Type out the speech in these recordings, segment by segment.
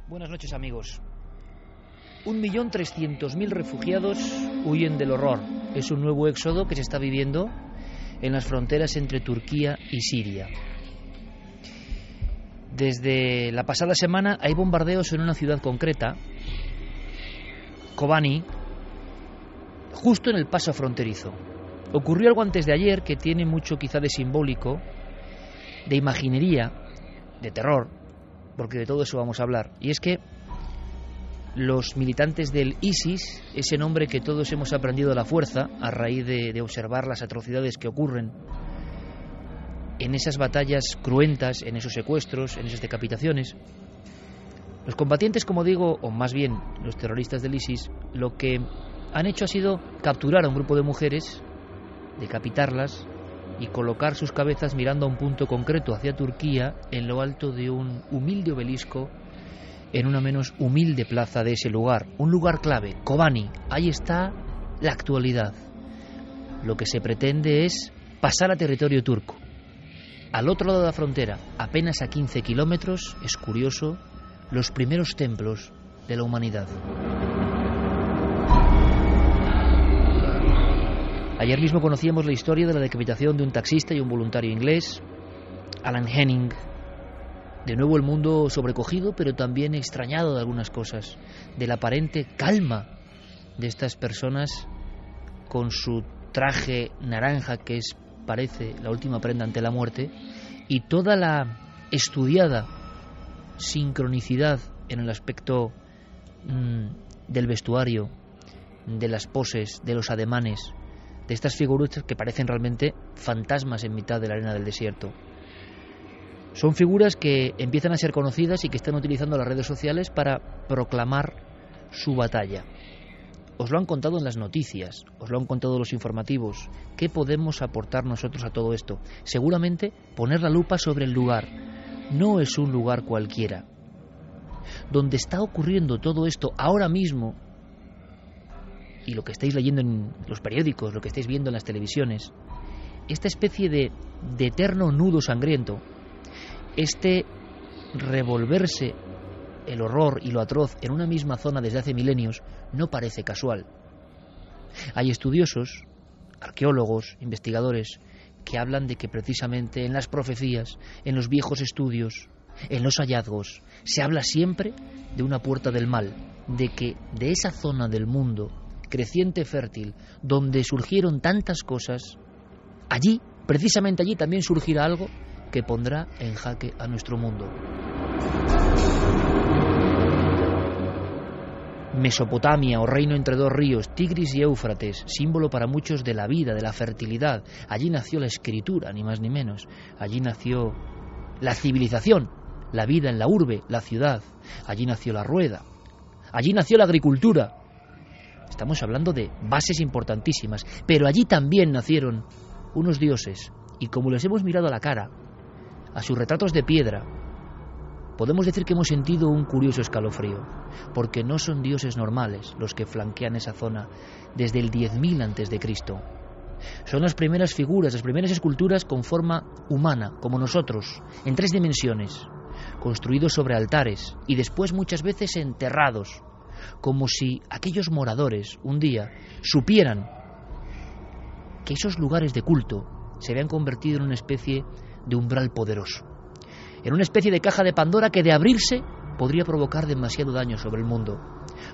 Buenas noches, amigos. 1.300.000 refugiados huyen del horror. Es un nuevo éxodo que se está viviendo en las fronteras entre Turquía y Siria. Desde la pasada semana hay bombardeos en una ciudad concreta, Kobani, justo en el paso fronterizo. Ocurrió algo antes de ayer que tiene mucho quizá de simbólico, de imaginería, de terror, porque de todo eso vamos a hablar. Y es que los militantes del ISIS, ese nombre que todos hemos aprendido a la fuerza a raíz de observar las atrocidades que ocurren en esas batallas cruentas, en esos secuestros, en esas decapitaciones, los combatientes, como digo, o más bien los terroristas del ISIS, lo que han hecho ha sido capturar a un grupo de mujeres, decapitarlas y colocar sus cabezas mirando a un punto concreto hacia Turquía en lo alto de un humilde obelisco en una menos humilde plaza de ese lugar. Un lugar clave, Kobani. Ahí está la actualidad. Lo que se pretende es pasar a territorio turco. Al otro lado de la frontera, apenas a 15 kilómetros, es curioso, los primeros templos de la humanidad. Ayer mismo conocíamos la historia de la decapitación de un taxista y un voluntario inglés, Alan Henning. De nuevo el mundo sobrecogido, pero también extrañado de algunas cosas, de la aparente calma de estas personas con su traje naranja, que parece la última prenda ante la muerte, y toda la estudiada sincronicidad en el aspecto del vestuario, de las poses, de los ademanes, de estas figuras que parecen realmente fantasmas en mitad de la arena del desierto. Son figuras que empiezan a ser conocidas y que están utilizando las redes sociales para proclamar su batalla. Os lo han contado en las noticias, os lo han contado los informativos. ¿Qué podemos aportar nosotros a todo esto? Seguramente poner la lupa sobre el lugar. No es un lugar cualquiera. Donde está ocurriendo todo esto ahora mismo, y lo que estáis leyendo en los periódicos, lo que estáis viendo en las televisiones, esta especie de eterno nudo sangriento, este revolverse el horror y lo atroz en una misma zona desde hace milenios, no parece casual. Hay estudiosos, arqueólogos, investigadores, que hablan de que precisamente en las profecías, en los viejos estudios, en los hallazgos, se habla siempre de una puerta del mal, de que de esa zona del mundo creciente, fértil, donde surgieron tantas cosas, allí, precisamente allí, también surgirá algo que pondrá en jaque a nuestro mundo. Mesopotamia, o reino entre dos ríos, Tigris y Éufrates, símbolo para muchos de la vida, de la fertilidad. Allí nació la escritura, ni más ni menos. Allí nació la civilización, la vida en la urbe, la ciudad. Allí nació la rueda. Allí nació la agricultura. Estamos hablando de bases importantísimas, pero allí también nacieron unos dioses, y como les hemos mirado a la cara, a sus retratos de piedra, podemos decir que hemos sentido un curioso escalofrío, porque no son dioses normales los que flanquean esa zona desde el 10.000 a.C. Son las primeras figuras, las primeras esculturas con forma humana, como nosotros, en 3 dimensiones, construidos sobre altares y después muchas veces enterrados, como si aquellos moradores un día supieran que esos lugares de culto se habían convertido en una especie de umbral poderoso, en una especie de caja de Pandora que de abrirse podría provocar demasiado daño sobre el mundo,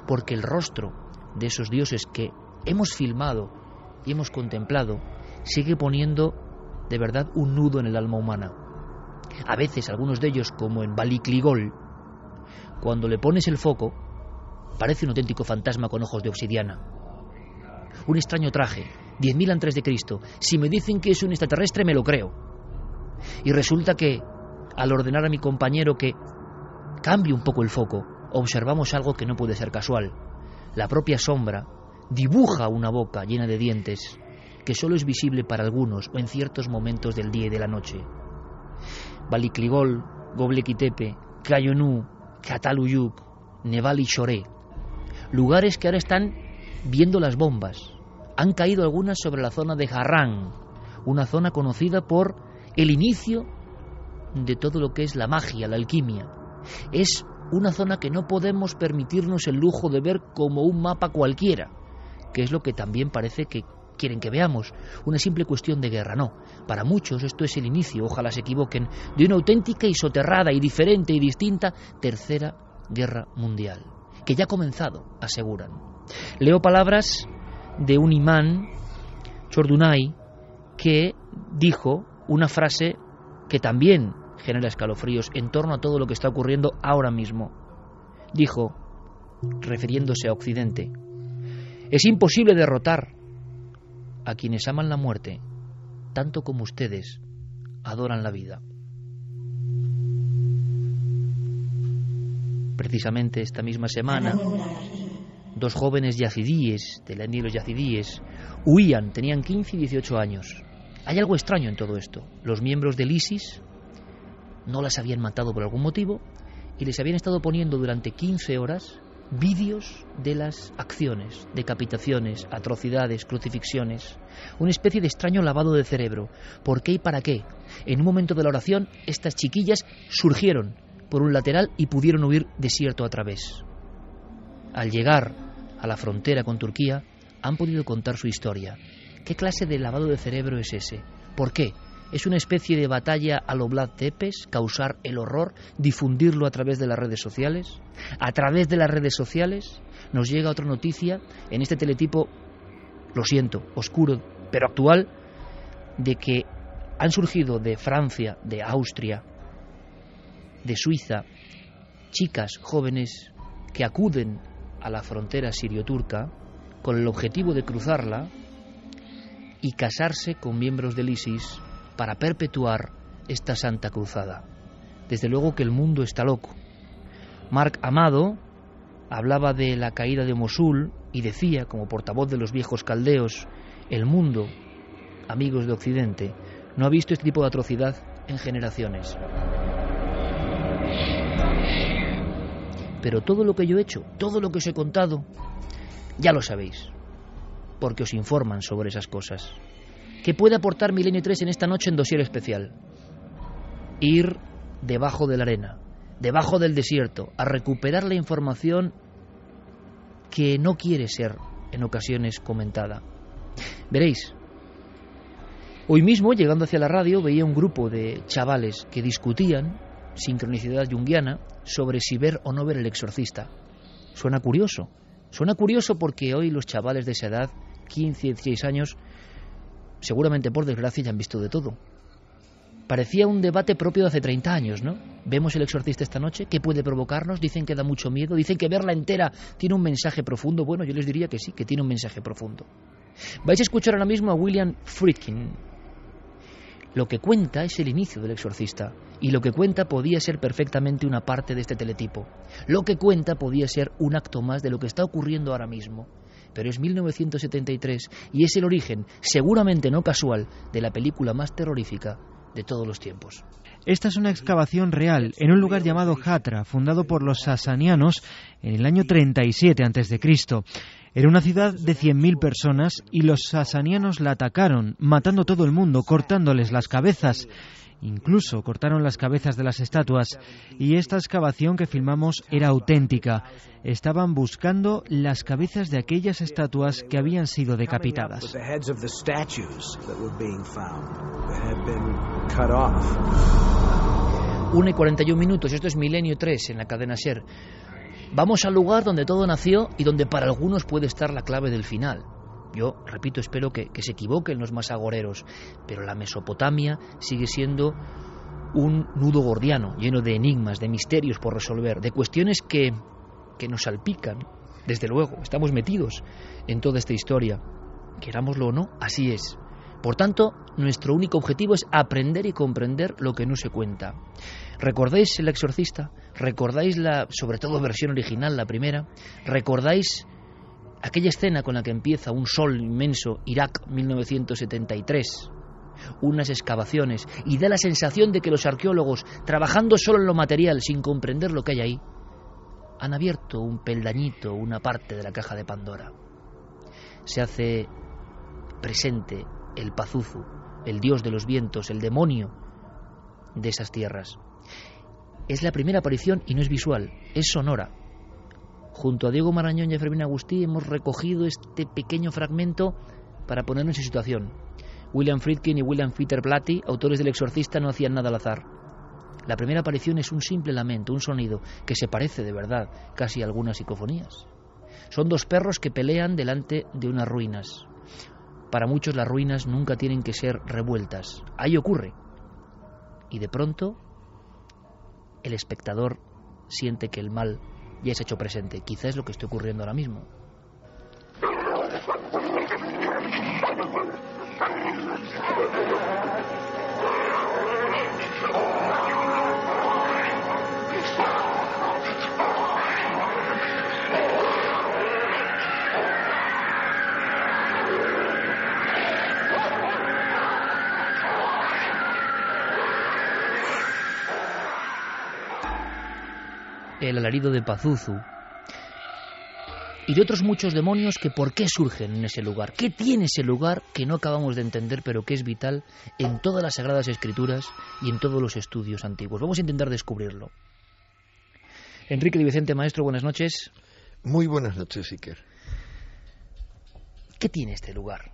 porque el rostro de esos dioses que hemos filmado y hemos contemplado sigue poniendo de verdad un nudo en el alma humana. A veces algunos de ellos, como en Balikligol, cuando le pones el foco, parece un auténtico fantasma con ojos de obsidiana. Un extraño traje, 10.000 a.C. Si me dicen que es un extraterrestre, me lo creo. Y resulta que, al ordenar a mi compañero que cambie un poco el foco, observamos algo que no puede ser casual. La propia sombra dibuja una boca llena de dientes que solo es visible para algunos o en ciertos momentos del día y de la noche. Balikligol, Göbekli Tepe, Kayonu, Çatalhöyük, Nevali Shore, lugares que ahora están viendo las bombas. Han caído algunas sobre la zona de Harran, una zona conocida por el inicio de todo lo que es la magia, la alquimia. Es una zona que no podemos permitirnos el lujo de ver como un mapa cualquiera, que es lo que también parece que quieren que veamos, una simple cuestión de guerra. No, para muchos esto es el inicio, ojalá se equivoquen, de una auténtica y soterrada y diferente y distinta tercera guerra mundial, que ya ha comenzado, aseguran. Leo palabras de un imán, Chordunay, que dijo una frase que también genera escalofríos en torno a todo lo que está ocurriendo ahora mismo. Dijo, refiriéndose a Occidente: es imposible derrotar a quienes aman la muerte tanto como ustedes adoran la vida. Precisamente esta misma semana, 2 jóvenes yazidíes, de la etnia de los yazidíes, huían, tenían 15 y 18 años. Hay algo extraño en todo esto. Los miembros del ISIS no las habían matado por algún motivo y les habían estado poniendo durante 15 horas vídeos de las acciones, decapitaciones, atrocidades, crucifixiones, una especie de extraño lavado de cerebro. ¿Por qué y para qué? En un momento de la oración, estas chiquillas surgieron por un lateral y pudieron huir desierto a través. Al llegar a la frontera con Turquía, han podido contar su historia. ¿Qué clase de lavado de cerebro es ese? ¿Por qué? ¿Es una especie de batalla a lo Vlad Tepes, causar el horror, difundirlo a través de las redes sociales? A través de las redes sociales nos llega otra noticia en este teletipo, lo siento, oscuro, pero actual, de que han surgido de Francia, de Austria, de Suiza, chicas jóvenes que acuden a la frontera sirio-turca con el objetivo de cruzarla y casarse con miembros del ISIS para perpetuar esta santa cruzada. Desde luego que el mundo está loco. Marc Amado hablaba de la caída de Mosul y decía, como portavoz de los viejos caldeos, el mundo, amigos de Occidente, no ha visto este tipo de atrocidad en generaciones. Pero todo lo que yo he hecho, todo lo que os he contado, ya lo sabéis, porque os informan sobre esas cosas. ¿Qué puede aportar Milenio 3 en esta noche en Dossier Especial? Ir debajo de la arena, debajo del desierto, a recuperar la información que no quiere ser en ocasiones comentada. Veréis, hoy mismo, llegando hacia la radio, veía un grupo de chavales que discutían, sincronicidad junguiana, sobre si ver o no ver El Exorcista. Suena curioso porque hoy los chavales de esa edad, 15, 16 años, seguramente por desgracia ya han visto de todo. Parecía un debate propio de hace 30 años, ¿no? ¿Vemos El Exorcista esta noche? ¿Qué puede provocarnos? Dicen que da mucho miedo, dicen que verla entera tiene un mensaje profundo. Bueno, yo les diría que sí, que tiene un mensaje profundo. Vais a escuchar ahora mismo a William Friedkin. Lo que cuenta es el inicio del Exorcista, y lo que cuenta podía ser perfectamente una parte de este teletipo. Lo que cuenta podía ser un acto más de lo que está ocurriendo ahora mismo. Pero es 1973 y es el origen, seguramente no casual, de la película más terrorífica de todos los tiempos. Esta es una excavación real en un lugar llamado Hatra, fundado por los sasanianos en el año 37 a.C. Era una ciudad de 100.000 personas y los sasanianos la atacaron, matando a todo el mundo, cortándoles las cabezas. Incluso cortaron las cabezas de las estatuas, y esta excavación que filmamos era auténtica. Estaban buscando las cabezas de aquellas estatuas que habían sido decapitadas. 1:41, esto es Milenio 3 en la cadena SER. Vamos al lugar donde todo nació y donde para algunos puede estar la clave del final. Yo, repito, espero que se equivoquen los más agoreros, pero la Mesopotamia sigue siendo un nudo gordiano, lleno de enigmas, de misterios por resolver, de cuestiones que nos salpican. Desde luego, estamos metidos en toda esta historia. Querámoslo o no, así es. Por tanto, nuestro único objetivo es aprender y comprender lo que no se cuenta. ¿Recordáis El Exorcista? ¿Recordáis la, sobre todo, versión original, la primera? ¿Recordáis aquella escena con la que empieza un sol inmenso, Irak, 1973? Unas excavaciones, y da la sensación de que los arqueólogos, trabajando solo en lo material, sin comprender lo que hay ahí, han abierto un peldañito, una parte de la caja de Pandora. Se hace presente el Pazuzu, el dios de los vientos, el demonio de esas tierras. Es la primera aparición y no es visual, es sonora. Junto a Diego Marañón y a Fermín Agustí hemos recogido este pequeño fragmento para ponernos en situación. William Friedkin y William Peter Blatty, autores del Exorcista, no hacían nada al azar. La primera aparición es un simple lamento, un sonido que se parece de verdad casi a algunas psicofonías. Son dos perros que pelean delante de unas ruinas. Para muchos las ruinas nunca tienen que ser revueltas. Ahí ocurre. Y de pronto el espectador siente que el mal ya se ha hecho presente. Quizá es lo que está ocurriendo ahora mismo. El alarido de Pazuzu y de otros muchos demonios que por qué surgen en ese lugar. ¿Qué tiene ese lugar que no acabamos de entender, pero que es vital en todas las Sagradas Escrituras y en todos los estudios antiguos? Vamos a intentar descubrirlo. Enrique Di Vicente, maestro, buenas noches. Muy buenas noches, Iker. ¿Qué tiene este lugar?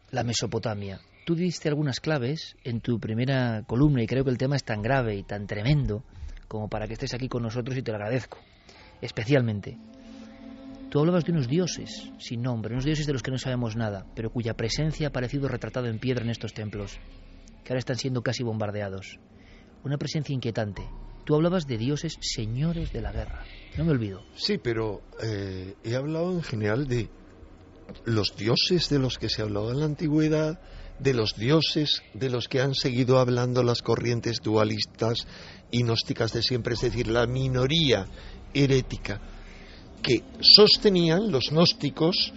La Mesopotamia. Tú diste algunas claves en tu primera columna y creo que el tema es tan grave y tan tremendo como para que estés aquí con nosotros y te lo agradezco, especialmente. Tú hablabas de unos dioses sin nombre, unos dioses de los que no sabemos nada, pero cuya presencia ha aparecido retratada en piedra en estos templos, que ahora están siendo casi bombardeados. Una presencia inquietante. Tú hablabas de dioses señores de la guerra. No me olvido. Sí, pero he hablado en general de los dioses de los que se ha hablado en la antigüedad, de los dioses de los que han seguido hablando las corrientes dualistas y gnósticas de siempre, es decir, la minoría herética que sostenían los gnósticos,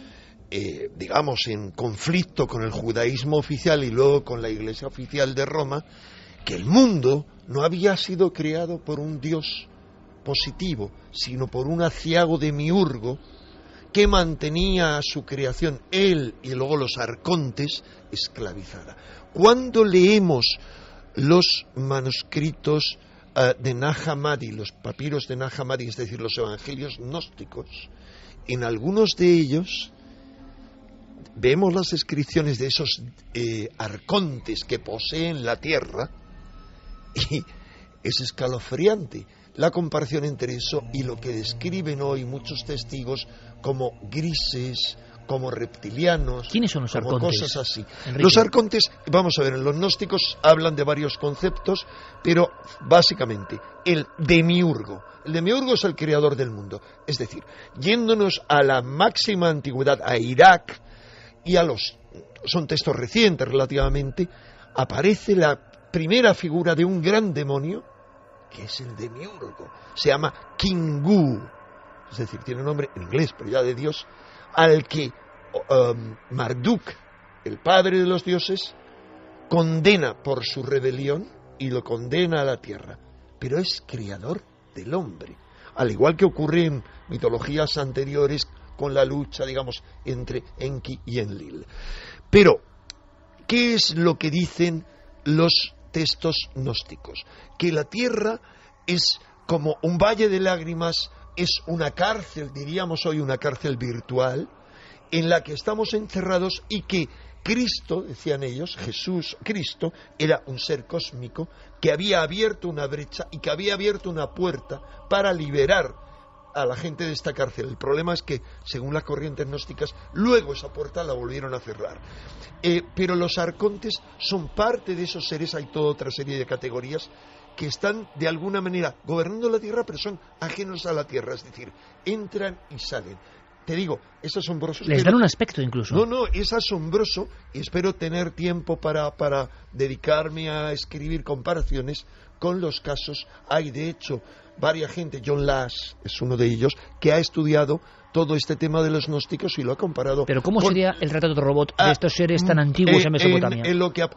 digamos, en conflicto con el judaísmo oficial y luego con la Iglesia oficial de Roma, que el mundo no había sido creado por un Dios positivo, sino por un aciago demiurgo que mantenía a su creación, él y luego los arcontes, esclavizada. Cuando leemos los manuscritos de Nag Hammadi, los papiros de Nag Hammadi, es decir, los evangelios gnósticos, en algunos de ellos vemos las descripciones de esos arcontes que poseen la tierra y es escalofriante la comparación entre eso y lo que describen hoy muchos testigos como grises, como reptilianos. ¿Quiénes son los como arcontes? Cosas así. Enrique. Los arcontes, vamos a ver, en los gnósticos hablan de varios conceptos, pero básicamente el demiurgo. El demiurgo es el creador del mundo. Es decir, yéndonos a la máxima antigüedad, a Irak, y son textos recientes relativamente, aparece la primera figura de un gran demonio, que es el demiurgo. Se llama Kingu, es decir, tiene nombre en inglés, pero ya de Dios, al que Marduk, el padre de los dioses, condena por su rebelión y lo condena a la tierra, pero es creador del hombre, al igual que ocurre en mitologías anteriores con la lucha, digamos, entre Enki y Enlil. Pero, ¿qué es lo que dicen los textos gnósticos? Que la tierra es como un valle de lágrimas, es una cárcel, diríamos hoy una cárcel virtual, en la que estamos encerrados y que Cristo, decían ellos, Cristo, era un ser cósmico que había abierto una brecha y que había abierto una puerta para liberar a la gente de esta cárcel. El problema es que, según las corrientes gnósticas, luego esa puerta la volvieron a cerrar. Pero los arcontes son parte de esos seres, hay toda otra serie de categorías que están de alguna manera gobernando la tierra, pero son ajenos a la tierra, es decir, entran y salen. Te digo, es asombroso. Les dan un aspecto incluso. No, es asombroso y espero tener tiempo para dedicarme a escribir comparaciones con los casos. Hay, de hecho, varias gente, John Lash es uno de ellos, que ha estudiado todo este tema de los gnósticos y lo ha comparado. Pero ¿cómo sería el retrato de robot de estos seres tan antiguos en Mesopotamia?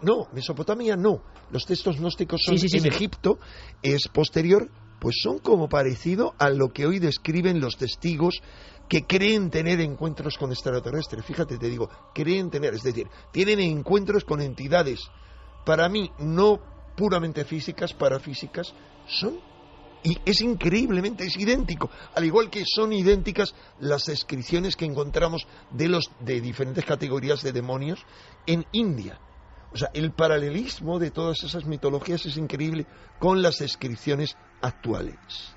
No, Mesopotamia no. Los textos gnósticos son Sí. Egipto, es posterior, pues son como parecido a lo que hoy describen los testigos que creen tener encuentros con extraterrestres. Fíjate, te digo, creen tener, es decir, tienen encuentros con entidades, para mí, no puramente físicas, parafísicas, son Y es increíblemente, es idéntico, al igual que son idénticas las descripciones que encontramos de diferentes categorías de demonios en India. O sea, el paralelismo de todas esas mitologías es increíble con las descripciones actuales.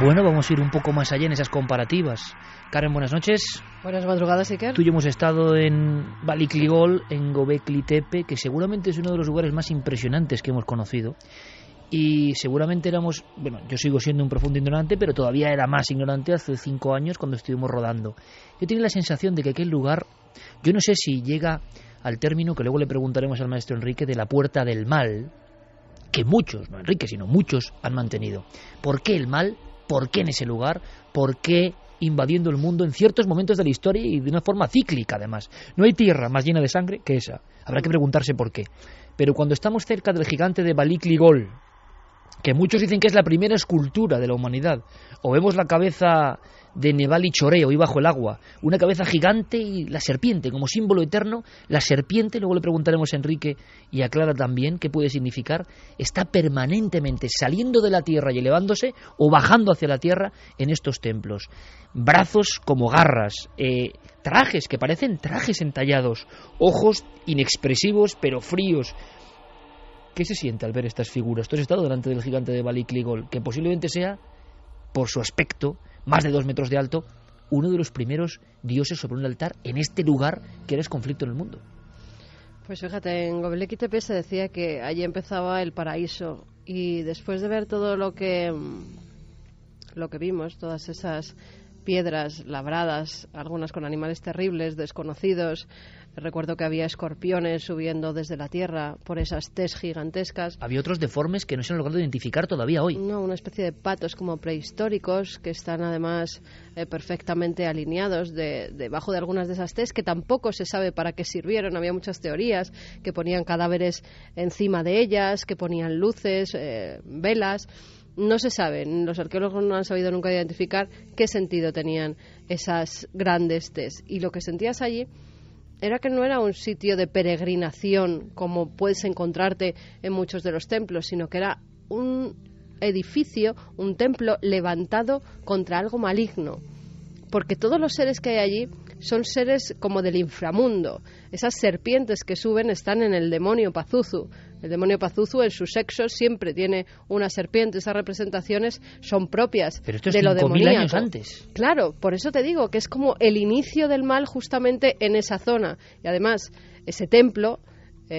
Bueno, vamos a ir un poco más allá en esas comparativas. Karen, buenas noches. Buenas madrugadas, Iker. Tú y yo hemos estado en Balikligol, en Göbekli Tepe, que seguramente es uno de los lugares más impresionantes que hemos conocido. Y seguramente éramos, bueno, yo sigo siendo un profundo ignorante, pero todavía era más ignorante hace 5 años cuando estuvimos rodando. Yo tenía la sensación de que aquel lugar, yo no sé si llega al término que luego le preguntaremos al maestro Enrique, de la puerta del mal, que muchos, no Enrique, sino muchos han mantenido. ¿Por qué el mal? ¿Por qué en ese lugar? ¿Por qué invadiendo el mundo en ciertos momentos de la historia y de una forma cíclica, además? No hay tierra más llena de sangre que esa. Habrá que preguntarse por qué. Pero cuando estamos cerca del gigante de Balikligol, que muchos dicen que es la primera escultura de la humanidad, o vemos la cabeza de Nebali Choré hoy bajo el agua, una cabeza gigante y la serpiente como símbolo eterno, la serpiente, luego le preguntaremos a Enrique y a Clara también qué puede significar, está permanentemente saliendo de la tierra y elevándose o bajando hacia la tierra en estos templos. Brazos como garras, trajes que parecen trajes entallados, ojos inexpresivos pero fríos. ¿Qué se siente al ver estas figuras? Tú has estado delante del gigante de Balikligol, que posiblemente sea, por su aspecto, más de 2 metros de alto, uno de los primeros dioses sobre un altar en este lugar que era conflicto en el mundo. Pues fíjate, en Göbekli Tepe se decía que allí empezaba el paraíso, y después de ver todo lo que vimos, todas esas piedras labradas, algunas con animales terribles, desconocidos. Recuerdo que había escorpiones subiendo desde la tierra por esas tes gigantescas. Había otros deformes que no se han logrado identificar todavía hoy. No, una especie de patos como prehistóricos que están además perfectamente alineados debajo de algunas de esas tes, que tampoco se sabe para qué sirvieron. Había muchas teorías, que ponían cadáveres encima de ellas, que ponían luces, velas. No se sabe, los arqueólogos no han sabido nunca identificar qué sentido tenían esas grandes tes. Y lo que sentías allí era que no era un sitio de peregrinación como puedes encontrarte en muchos de los templos, sino que era un edificio, un templo levantado contra algo maligno. Porque todos los seres que hay allí son seres como del inframundo. Esas serpientes que suben están en el demonio Pazuzu. El demonio Pazuzu en su sexo siempre tiene una serpiente. Esas representaciones son propias de lo demoníaco. Pero esto es 5.000 años antes. Claro, por eso te digo que es como el inicio del mal justamente en esa zona. Y además, ese templo,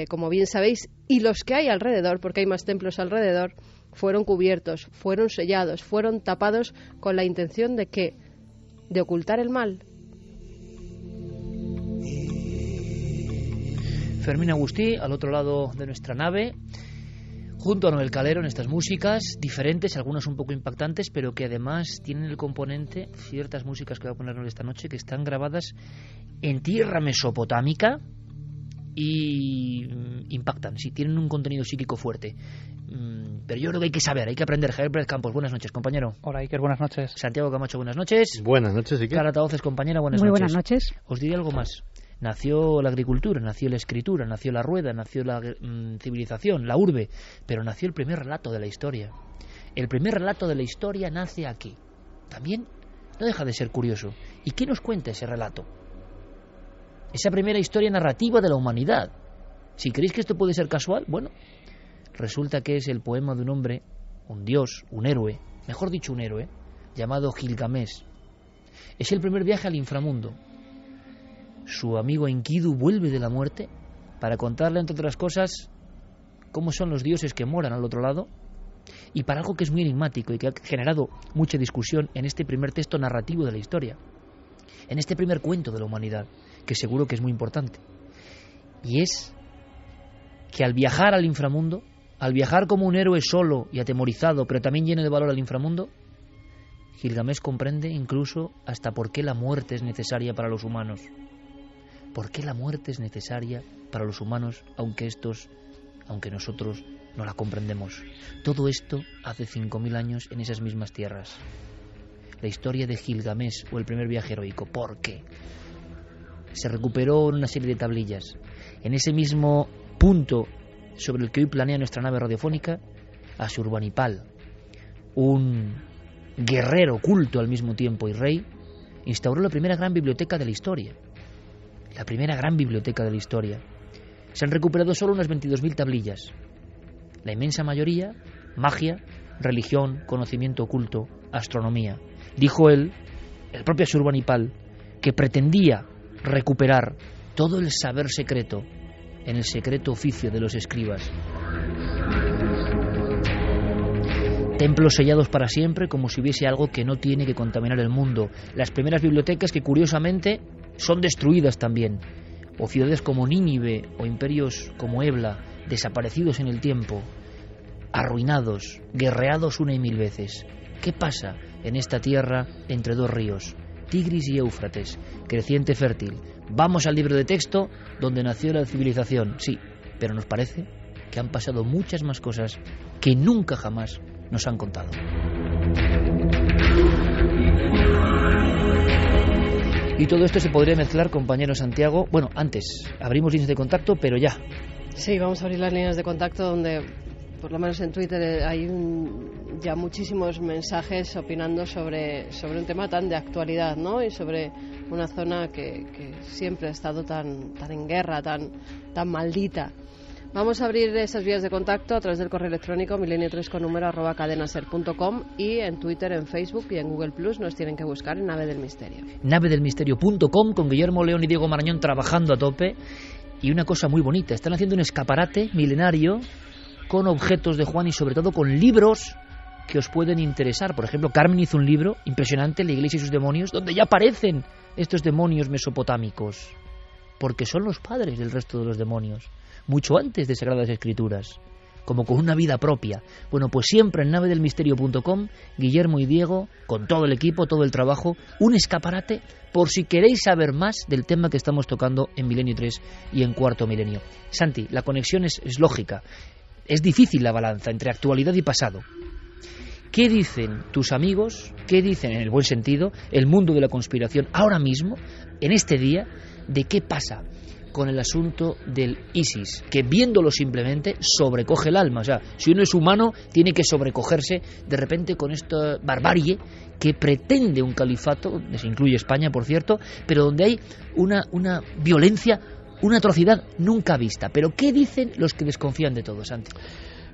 como bien sabéis, y los que hay alrededor, porque hay más templos alrededor, fueron cubiertos, fueron sellados, fueron tapados con la intención de ¿qué? De ocultar el mal. Fermín Agustí, al otro lado de nuestra nave, junto a Noel Calero en estas músicas diferentes, algunas un poco impactantes, pero que además tienen el componente, ciertas músicas que va a poner Noel esta noche, que están grabadas en tierra mesopotámica y impactan, sí, tienen un contenido psíquico fuerte. Pero yo creo que hay que saber, hay que aprender. Javier Pérez Campos, buenas noches, compañero. Hola, Iker, buenas noches. Santiago Camacho, buenas noches. Buenas noches, Iker. Clara Taoces, compañera, buenas Muy noches. buenas noches. Os diré algo más. Nació la agricultura, nació la escritura, nació la rueda, nació la civilización, la urbe, pero nació el primer relato de la historia. El primer relato de la historia nace aquí. También no deja de ser curioso. ¿Y qué nos cuenta ese relato? Esa primera historia narrativa de la humanidad. Si creéis que esto puede ser casual, bueno, resulta que es el poema de un hombre, un dios, un héroe, mejor dicho un héroe, llamado Gilgamesh. Es el primer viaje al inframundo. Su amigo Enkidu vuelve de la muerte para contarle, entre otras cosas, cómo son los dioses que moran al otro lado, y para algo que es muy enigmático y que ha generado mucha discusión en este primer texto narrativo de la historia, en este primer cuento de la humanidad, que seguro que es muy importante. Y es que al viajar al inframundo, al viajar como un héroe solo y atemorizado, pero también lleno de valor al inframundo, Gilgamesh comprende incluso hasta por qué la muerte es necesaria para los humanos. ¿Por qué la muerte es necesaria para los humanos, aunque nosotros no la comprendemos? Todo esto hace 5.000 años en esas mismas tierras. La historia de Gilgamesh o el primer viaje heroico. ¿Por qué? Se recuperó en una serie de tablillas. En ese mismo punto sobre el que hoy planea nuestra nave radiofónica Asurbanipal, un guerrero culto al mismo tiempo y rey, instauró la primera gran biblioteca de la historia. La primera gran biblioteca de la historia. Se han recuperado solo unas 22.000 tablillas. La inmensa mayoría, magia, religión, conocimiento oculto, astronomía. Dijo él, el propio Asurbanipal, que pretendía recuperar todo el saber secreto en el secreto oficio de los escribas. Templos sellados para siempre, como si hubiese algo que no tiene que contaminar el mundo. Las primeras bibliotecas que, curiosamente, son destruidas también. O ciudades como Nínive o imperios como Ebla, desaparecidos en el tiempo, arruinados, guerreados una y mil veces. ¿Qué pasa en esta tierra entre dos ríos, Tigris y Éufrates, creciente fértil? Vamos al libro de texto donde nació la civilización, sí, pero nos parece que han pasado muchas más cosas que nunca jamás nos han contado. Y todo esto se podría mezclar, compañero Santiago. Bueno, antes, abrimos líneas de contacto, pero ya. Sí, vamos a abrir las líneas de contacto donde, por lo menos en Twitter, hay ya muchísimos mensajes opinando sobre un tema tan de actualidad, ¿no? Y sobre una zona que siempre ha estado tan en guerra, tan maldita. Vamos a abrir esas vías de contacto a través del correo electrónico milenio3con@cadenaser.com y en Twitter, en Facebook y en Google Plus nos tienen que buscar en Nave del Misterio. Navedelmisterio.com, con Guillermo León y Diego Marañón trabajando a tope. Y una cosa muy bonita, están haciendo un escaparate milenario con objetos de Juan y sobre todo con libros que os pueden interesar. Por ejemplo, Carmen hizo un libro impresionante, La Iglesia y sus demonios, donde ya aparecen estos demonios mesopotámicos, porque son los padres del resto de los demonios, mucho antes de Sagradas Escrituras, como con una vida propia. Bueno, pues siempre en navedelmisterio.com, Guillermo y Diego, con todo el equipo, todo el trabajo, un escaparate por si queréis saber más del tema que estamos tocando en Milenio 3 y en Cuarto Milenio. Santi, la conexión es lógica. Es difícil la balanza entre actualidad y pasado. ¿Qué dicen tus amigos, qué dicen, en el buen sentido, el mundo de la conspiración ahora mismo, en este día, de qué pasa con el asunto del ISIS, que viéndolo simplemente sobrecoge el alma? O sea, si uno es humano, tiene que sobrecogerse de repente con esta barbarie que pretende un califato, se incluye España, por cierto, pero donde hay una violencia, una atrocidad nunca vista. Pero ¿qué dicen los que desconfían de todo, Santi?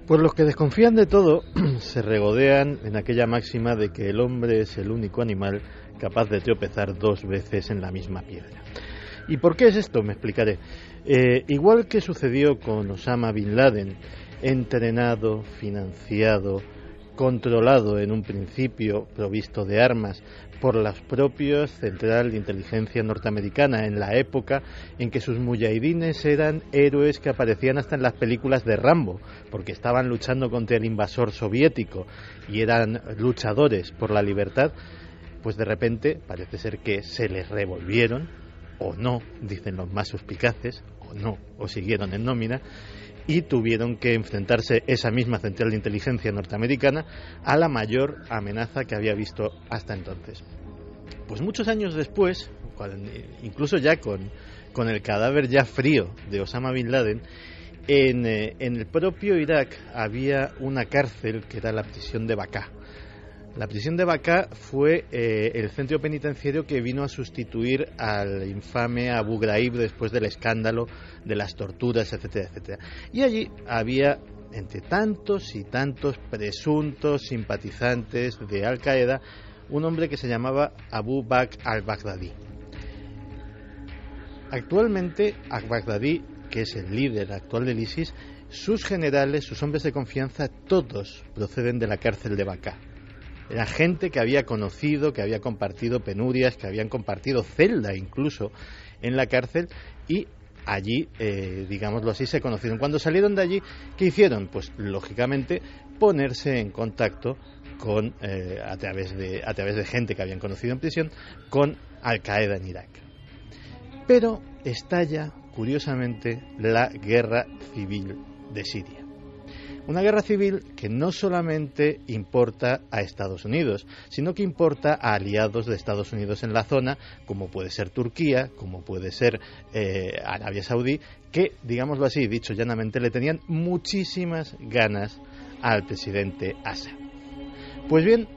Pues los que desconfían de todo se regodean en aquella máxima de que el hombre es el único animal capaz de tropezar dos veces en la misma piedra. ¿Y por qué es esto? Me explicaré. Igual que sucedió con Osama Bin Laden, entrenado, financiado, controlado en un principio, provisto de armas, por los propios Central de Inteligencia norteamericana, en la época en que sus mujahidines eran héroes que aparecían hasta en las películas de Rambo, porque estaban luchando contra el invasor soviético y eran luchadores por la libertad. Pues de repente parece ser que se les revolvieron, o no, dicen los más suspicaces, o no, o siguieron en nómina, y tuvieron que enfrentarse esa misma Central de Inteligencia norteamericana a la mayor amenaza que había visto hasta entonces. Pues muchos años después, incluso ya con el cadáver ya frío de Osama Bin Laden, en el propio Irak había una cárcel que era la prisión de Baqá. La prisión de Baqá fue el centro penitenciario que vino a sustituir al infame Abu Ghraib después del escándalo de las torturas, etcétera, etcétera. Y allí había, entre tantos y tantos presuntos simpatizantes de Al-Qaeda, un hombre que se llamaba Abu Bakr al-Baghdadi. Actualmente, al-Baghdadi, que es el líder actual del ISIS, sus generales, sus hombres de confianza, todos proceden de la cárcel de Baqá. Era gente que había conocido, que había compartido penurias, que habían compartido celda incluso en la cárcel, y allí, digámoslo así, se conocieron. Cuando salieron de allí, ¿qué hicieron? Pues lógicamente ponerse en contacto con a través de gente que habían conocido en prisión, con Al-Qaeda en Irak. Pero estalla, curiosamente, la guerra civil de Siria. Una guerra civil que no solamente importa a Estados Unidos, sino que importa a aliados de Estados Unidos en la zona, como puede ser Turquía, como puede ser Arabia Saudí, que, digámoslo así, dicho llanamente, le tenían muchísimas ganas al presidente Assad. Pues bien,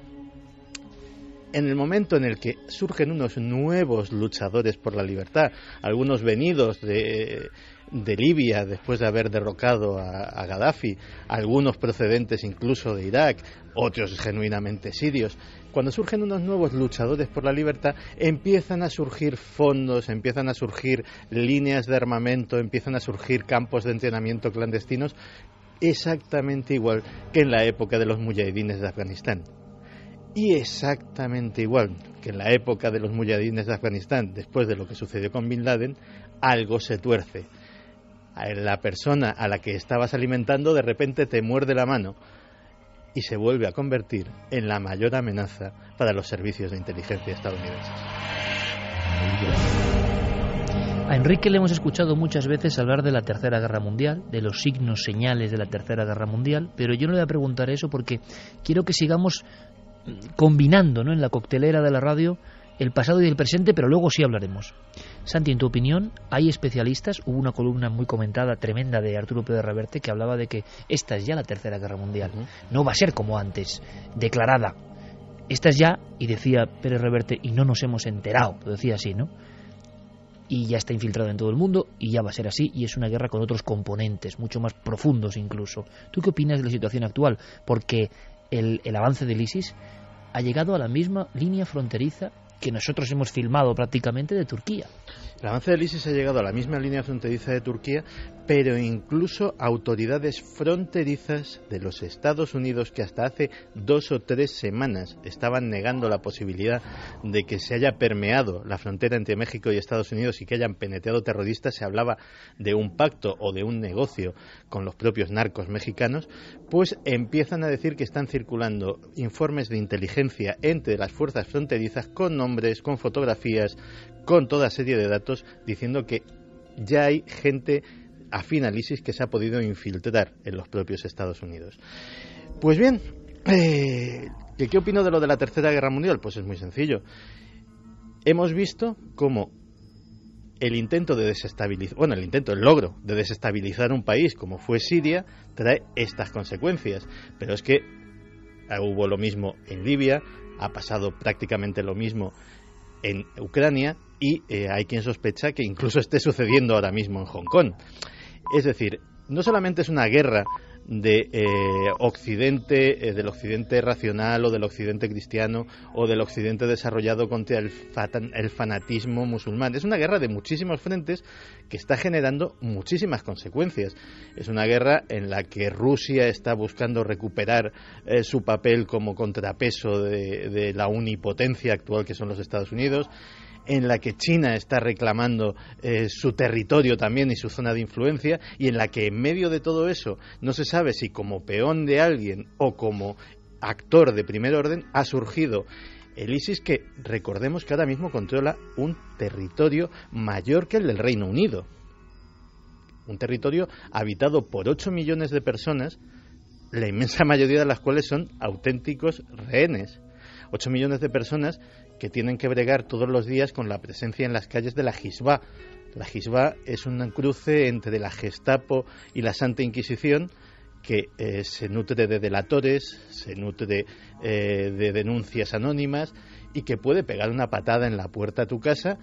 en el momento en el que surgen unos nuevos luchadores por la libertad, algunos venidos de Libia después de haber derrocado a Gaddafi, algunos procedentes incluso de Irak, otros genuinamente sirios, cuando surgen unos nuevos luchadores por la libertad, empiezan a surgir fondos, empiezan a surgir líneas de armamento, empiezan a surgir campos de entrenamiento clandestinos, exactamente igual que en la época de los muyahidines de Afganistán. Y exactamente igual que en la época de los muyahidines de Afganistán, después de lo que sucedió con Bin Laden, algo se tuerce. La persona a la que estabas alimentando de repente te muerde la mano y se vuelve a convertir en la mayor amenaza para los servicios de inteligencia estadounidenses. A Enrique le hemos escuchado muchas veces hablar de la Tercera Guerra Mundial, de los signos, señales de la Tercera Guerra Mundial, pero yo no le voy a preguntar eso porque quiero que sigamos combinando, ¿no?, en la coctelera de la radio el pasado y el presente, pero luego sí hablaremos. Santi, en tu opinión, ¿hay especialistas? Hubo una columna muy comentada, tremenda, de Arturo Pérez Reverte, que hablaba de que esta es ya la Tercera Guerra Mundial. No va a ser como antes, declarada. Esta es ya, y decía Pérez Reverte, y no nos hemos enterado, lo decía así, ¿no? Y ya está infiltrado en todo el mundo, y ya va a ser así, y es una guerra con otros componentes, mucho más profundos incluso. ¿Tú qué opinas de la situación actual? Porque el avance del ISIS ha llegado a la misma línea fronteriza que nosotros hemos filmado prácticamente de Turquía. El avance del ISIS ha llegado a la misma línea fronteriza de Turquía, pero incluso autoridades fronterizas de los Estados Unidos, que hasta hace 2 o 3 semanas estaban negando la posibilidad de que se haya permeado la frontera entre México y Estados Unidos y que hayan penetrado terroristas, se hablaba de un pacto o de un negocio con los propios narcos mexicanos, pues empiezan a decir que están circulando informes de inteligencia entre las fuerzas fronterizas con nombres, con fotografías, con toda serie de datos, diciendo que ya hay gente afín al ISIS que se ha podido infiltrar en los propios Estados Unidos. Pues bien, ¿qué opino de lo de la Tercera Guerra Mundial? Pues es muy sencillo. Hemos visto cómo el logro de desestabilizar un país como fue Siria trae estas consecuencias. Pero es que hubo lo mismo en Libia, ha pasado prácticamente lo mismo en Ucrania y hay quien sospecha que incluso esté sucediendo ahora mismo en Hong Kong. Es decir, no solamente es una guerra de Occidente, del Occidente racional o del Occidente cristiano o del Occidente desarrollado contra el fanatismo musulmán. Es una guerra de muchísimos frentes que está generando muchísimas consecuencias. Es una guerra en la que Rusia está buscando recuperar su papel como contrapeso de la unipotencia actual que son los Estados Unidos, en la que China está reclamando su territorio también y su zona de influencia, y en la que en medio de todo eso no se sabe si como peón de alguien o como actor de primer orden ha surgido el ISIS, que recordemos que ahora mismo controla un territorio mayor que el del Reino Unido, un territorio habitado por 8 millones de personas, la inmensa mayoría de las cuales son auténticos rehenes. 8 millones de personas que tienen que bregar todos los días con la presencia en las calles de la Hizbá. La Hizbá es un cruce entre la Gestapo y la Santa Inquisición, que se nutre de delatores, se nutre de denuncias anónimas y que puede pegar una patada en la puerta a tu casa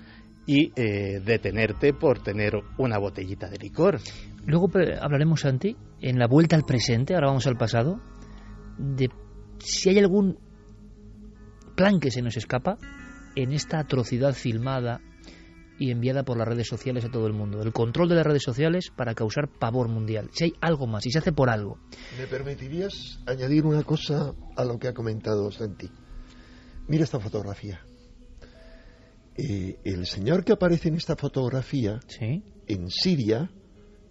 y detenerte por tener una botellita de licor. Luego hablaremos, Santi, en la vuelta al presente, ahora vamos al pasado, de si hay algún plan que se nos escapa en esta atrocidad filmada y enviada por las redes sociales a todo el mundo. El control de las redes sociales para causar pavor mundial. Si hay algo más, si se hace por algo. ¿Me permitirías añadir una cosa a lo que ha comentado Santi? Mira esta fotografía. El señor que aparece en esta fotografía, ¿sí?, en Siria,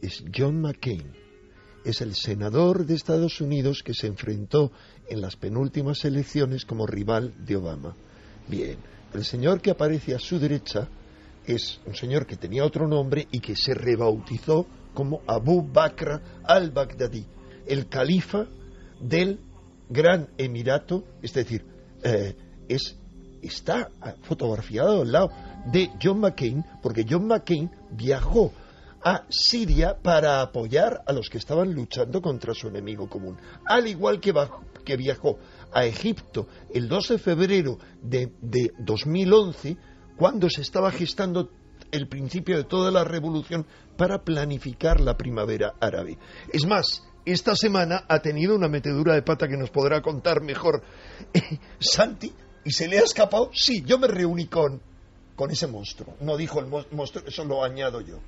es John McCain. Es el senador de Estados Unidos que se enfrentó en las penúltimas elecciones como rival de Obama. Bien, el señor que aparece a su derecha es un señor que tenía otro nombre y que se rebautizó como Abu Bakr al-Baghdadi, el califa del Gran Emirato, es decir, está fotografiado al lado de John McCain, porque John McCain viajó a Siria para apoyar a los que estaban luchando contra su enemigo común. Al igual que viajó a Egipto el 2 de febrero de 2011, cuando se estaba gestando el principio de toda la revolución para planificar la primavera árabe. Es más, esta semana ha tenido una metedura de pata que nos podrá contar mejor Santi, y se le ha escapado. Sí, yo me reuní con ese monstruo. No dijo el monstruo, eso lo añado yo.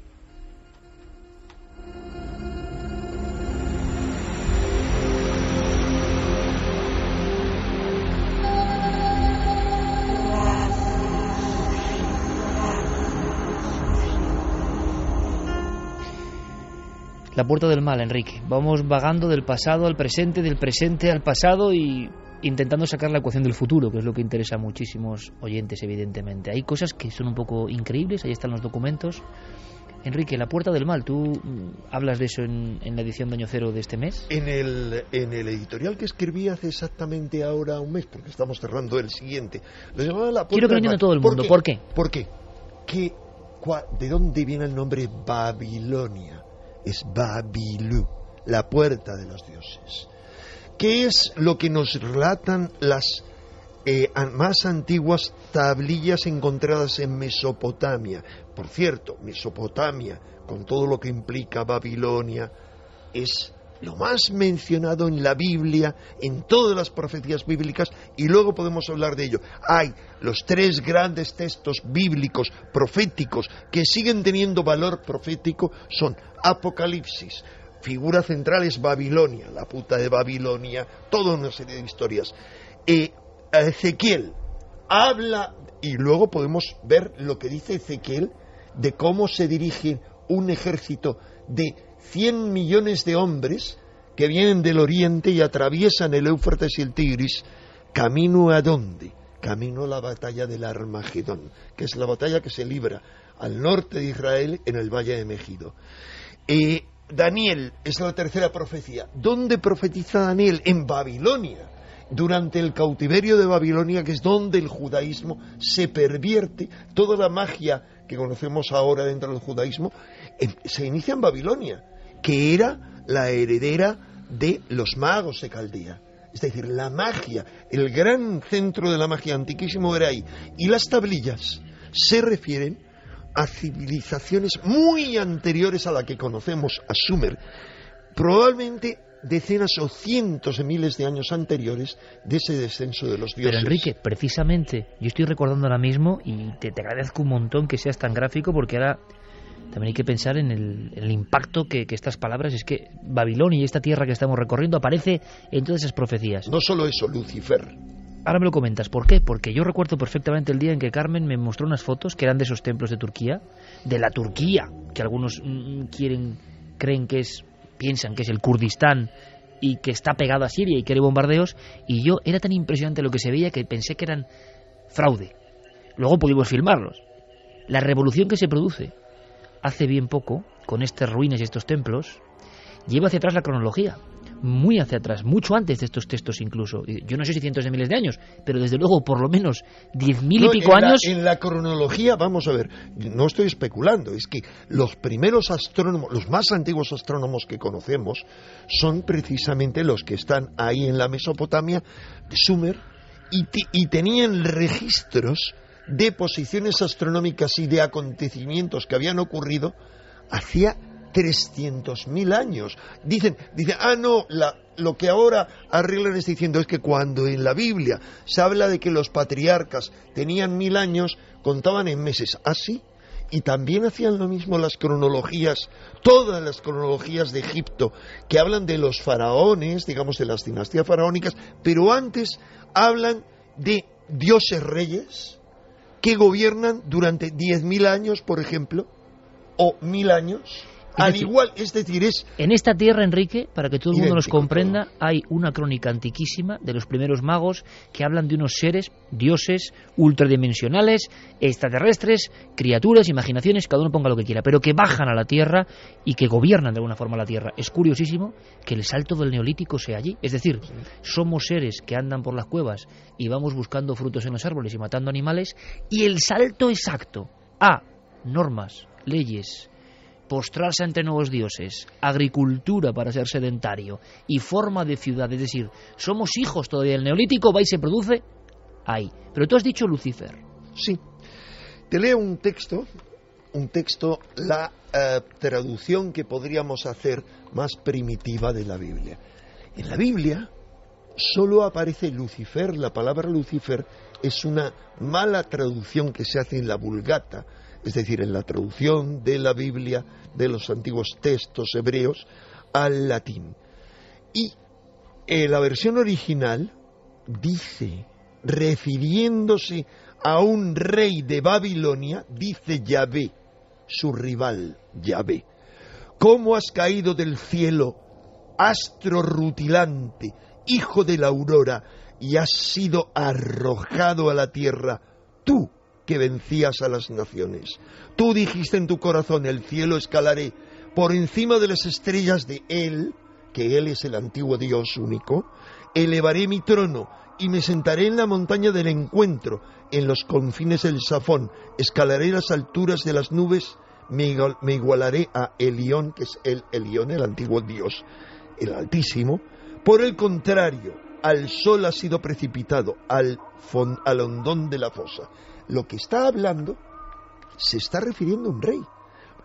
La puerta del mal, Enrique. Vamos vagando del pasado al presente, del presente al pasado y intentando sacar la ecuación del futuro, que es lo que interesa a muchísimos oyentes, evidentemente. Hay cosas que son un poco increíbles, ahí están los documentos. Enrique, la puerta del mal, ¿tú hablas de eso en la edición de Año Cero de este mes? En el editorial que escribí hace exactamente ahora un mes, porque estamos cerrando el siguiente, lo llamaba la puerta Quiero que lo entienda todo el mundo. ¿Por qué? ¿Por qué? ¿De dónde viene el nombre Babilonia? Es Babilú, la puerta de los dioses. ¿Qué es lo que nos relatan las más antiguas tablillas encontradas en Mesopotamia? Por cierto, Mesopotamia, con todo lo que implica Babilonia, es lo más mencionado en la Biblia, en todas las profecías bíblicas, y luego podemos hablar de ello. Hay los 3 grandes textos bíblicos proféticos que siguen teniendo valor profético, son Apocalipsis, figura central es Babilonia, la puta de Babilonia, toda una serie de historias. Ezequiel habla, y luego podemos ver lo que dice Ezequiel de cómo se dirige un ejército de 100 millones de hombres que vienen del oriente y atraviesan el Éufrates y el Tigris, camino a dónde? Camino a la batalla del Armagedón, que es la batalla que se libra al norte de Israel en el Valle de Megido. Daniel es la tercera profecía. ¿Dónde profetiza Daniel? En Babilonia, durante el cautiverio de Babilonia, que es donde el judaísmo se pervierte. Toda la magia que conocemos ahora dentro del judaísmo se inicia en Babilonia, que era la heredera de los magos de Caldea. Es decir, la magia, el gran centro de la magia antiquísimo era ahí. Y las tablillas se refieren a civilizaciones muy anteriores a la que conocemos, a Sumer, probablemente decenas o cientos de miles de años anteriores de ese descenso de los dioses. Pero Enrique, precisamente, yo estoy recordando ahora mismo, y te agradezco un montón que seas tan gráfico, porque ahora también hay que pensar en el impacto que estas palabras, es que Babilonia y esta tierra que estamos recorriendo aparece en todas esas profecías. No solo eso, Lucifer. Ahora me lo comentas, ¿por qué? Porque yo recuerdo perfectamente el día en que Carmen me mostró unas fotos que eran de esos templos de Turquía, de la Turquía, que algunos piensan que es el Kurdistán y que está pegado a Siria y quiere bombardeos, y yo era tan impresionante lo que se veía que pensé que eran fraude. Luego pudimos filmarlos. La revolución que se produce hace bien poco con estas ruinas y estos templos lleva hacia atrás la cronología, muy hacia atrás, mucho antes de estos textos incluso. Yo no sé si cientos de miles de años, pero desde luego por lo menos 10.000 y pico años. En la cronología, vamos a ver, no estoy especulando, es que los primeros astrónomos, los más antiguos astrónomos que conocemos, son precisamente los que están ahí en la Mesopotamia, Sumer, y tenían registros de posiciones astronómicas y de acontecimientos que habían ocurrido hacía 300.000 años. Dicen, lo que ahora arreglan es diciendo es que cuando en la Biblia se habla de que los patriarcas tenían 1000 años, contaban en meses. Así, y también hacían lo mismo las cronologías, todas las cronologías de Egipto, que hablan de los faraones, digamos de las dinastías faraónicas, pero antes hablan de dioses reyes que gobiernan durante 10.000 años, por ejemplo, o 1000 años. Al igual, es decir, en esta tierra, Enrique, para que todo el mundo nos comprenda, todo. Hay una crónica antiquísima de los primeros magos que hablan de unos seres, dioses, ultradimensionales, extraterrestres, criaturas, imaginaciones, cada uno ponga lo que quiera, pero que bajan a la tierra y que gobiernan de alguna forma la tierra. Es curiosísimo que el salto del neolítico sea allí. Es decir, somos seres que andan por las cuevas y vamos buscando frutos en los árboles y matando animales, y el salto exacto a normas, leyes, postrarse ante nuevos dioses, agricultura para ser sedentario y forma de ciudad, es decir, somos hijos todavía del Neolítico, va y se produce ahí. Pero tú has dicho Lucifer. Sí. Te leo un texto, la traducción que podríamos hacer más primitiva de la Biblia. En la Biblia solo aparece Lucifer. La palabra Lucifer es una mala traducción que se hace en la Vulgata, es decir, en la traducción de la Biblia de los antiguos textos hebreos al latín. Y la versión original dice, refiriéndose a un rey de Babilonia, dice Yahvé, su rival, Yahvé: ¿cómo has caído del cielo, astro rutilante, hijo de la aurora, y has sido arrojado a la tierra, tú que vencías a las naciones? Tú dijiste en tu corazón, el cielo escalaré, por encima de las estrellas de él, que él es el antiguo Dios único, elevaré mi trono y me sentaré en la montaña del encuentro, en los confines del Safón, escalaré las alturas de las nubes, me igualaré a Elión, que es el Elión, el antiguo Dios, el Altísimo. Por el contrario, al sol ha sido precipitado, al hondón de la fosa. Lo que está hablando se está refiriendo a un rey,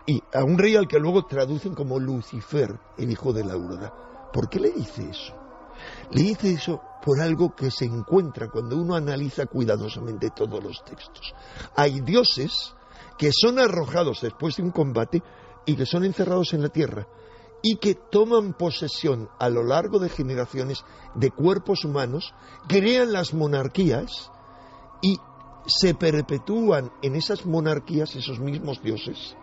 y a un rey al que luego traducen como Lucifer, el hijo de la aurora. ¿Por qué le dice eso? Le dice eso por algo que se encuentra cuando uno analiza cuidadosamente todos los textos. Hay dioses que son arrojados después de un combate y que son encerrados en la tierra y que toman posesión a lo largo de generaciones de cuerpos humanos, crean las monarquías y se perpetúan en esas monarquías esos mismos dioses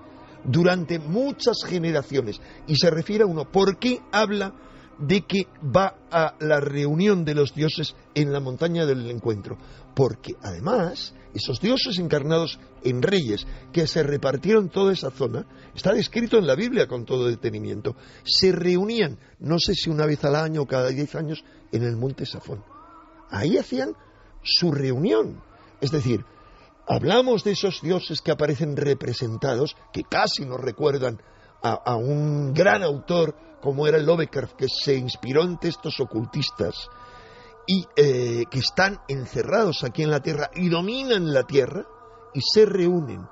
durante muchas generaciones. Y se refiere a uno. ¿Por qué habla de que va a la reunión de los dioses en la montaña del encuentro? Porque además esos dioses encarnados en reyes que se repartieron toda esa zona, está descrito en la Biblia con todo detenimiento, se reunían, no sé si una vez al año o cada 10 años, en el monte Safón. Ahí hacían su reunión. Es decir, hablamos de esos dioses que aparecen representados, que casi nos recuerdan a un gran autor como era Lovecraft, que se inspiró en textos ocultistas y que están encerrados aquí en la tierra y dominan la tierra y se reúnen.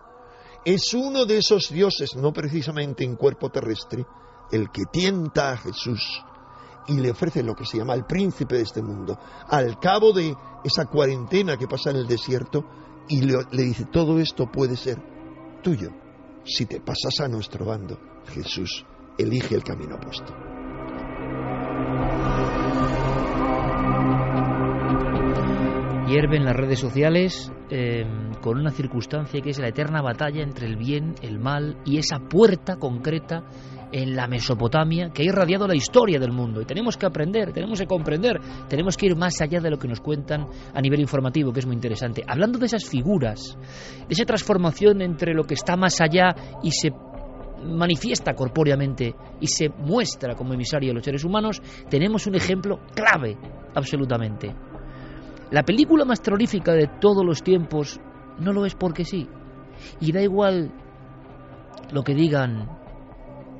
Es uno de esos dioses, no precisamente en cuerpo terrestre, el que tienta a Jesús y le ofrece lo que se llama el príncipe de este mundo. Al cabo de esa cuarentena que pasa en el desierto, y le dice, todo esto puede ser tuyo si te pasas a nuestro bando. Jesús elige el camino opuesto. Hierve en las redes sociales con una circunstancia que es la eterna batalla entre el bien, el mal y esa puerta concreta en la Mesopotamia que ha irradiado la historia del mundo. Y tenemos que aprender, tenemos que comprender, tenemos que ir más allá de lo que nos cuentan a nivel informativo, que es muy interesante. Hablando de esas figuras, de esa transformación entre lo que está más allá y se manifiesta corpóreamente y se muestra como emisario de los seres humanos, tenemos un ejemplo clave, absolutamente. La película más terrorífica de todos los tiempos no lo es porque sí. Y da igual lo que digan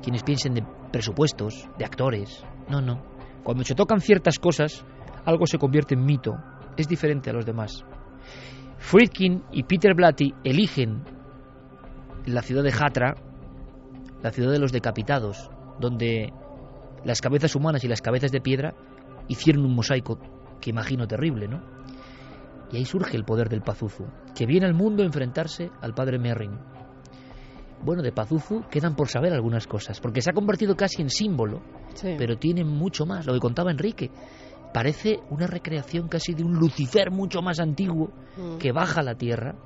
quienes piensen de presupuestos, de actores. No. Cuando se tocan ciertas cosas, algo se convierte en mito. Es diferente a los demás. Friedkin y Peter Blatty eligen la ciudad de Hatra, la ciudad de los decapitados, donde las cabezas humanas y las cabezas de piedra hicieron un mosaico que imagino terrible, ¿no? Y ahí surge el poder del Pazuzu, que viene al mundo a enfrentarse al padre Merrin. Bueno, de Pazuzu quedan por saber algunas cosas, porque se ha convertido casi en símbolo, sí, pero tiene mucho más. Lo que contaba Enrique, parece una recreación casi de un Lucifer mucho más antiguo que baja a la tierra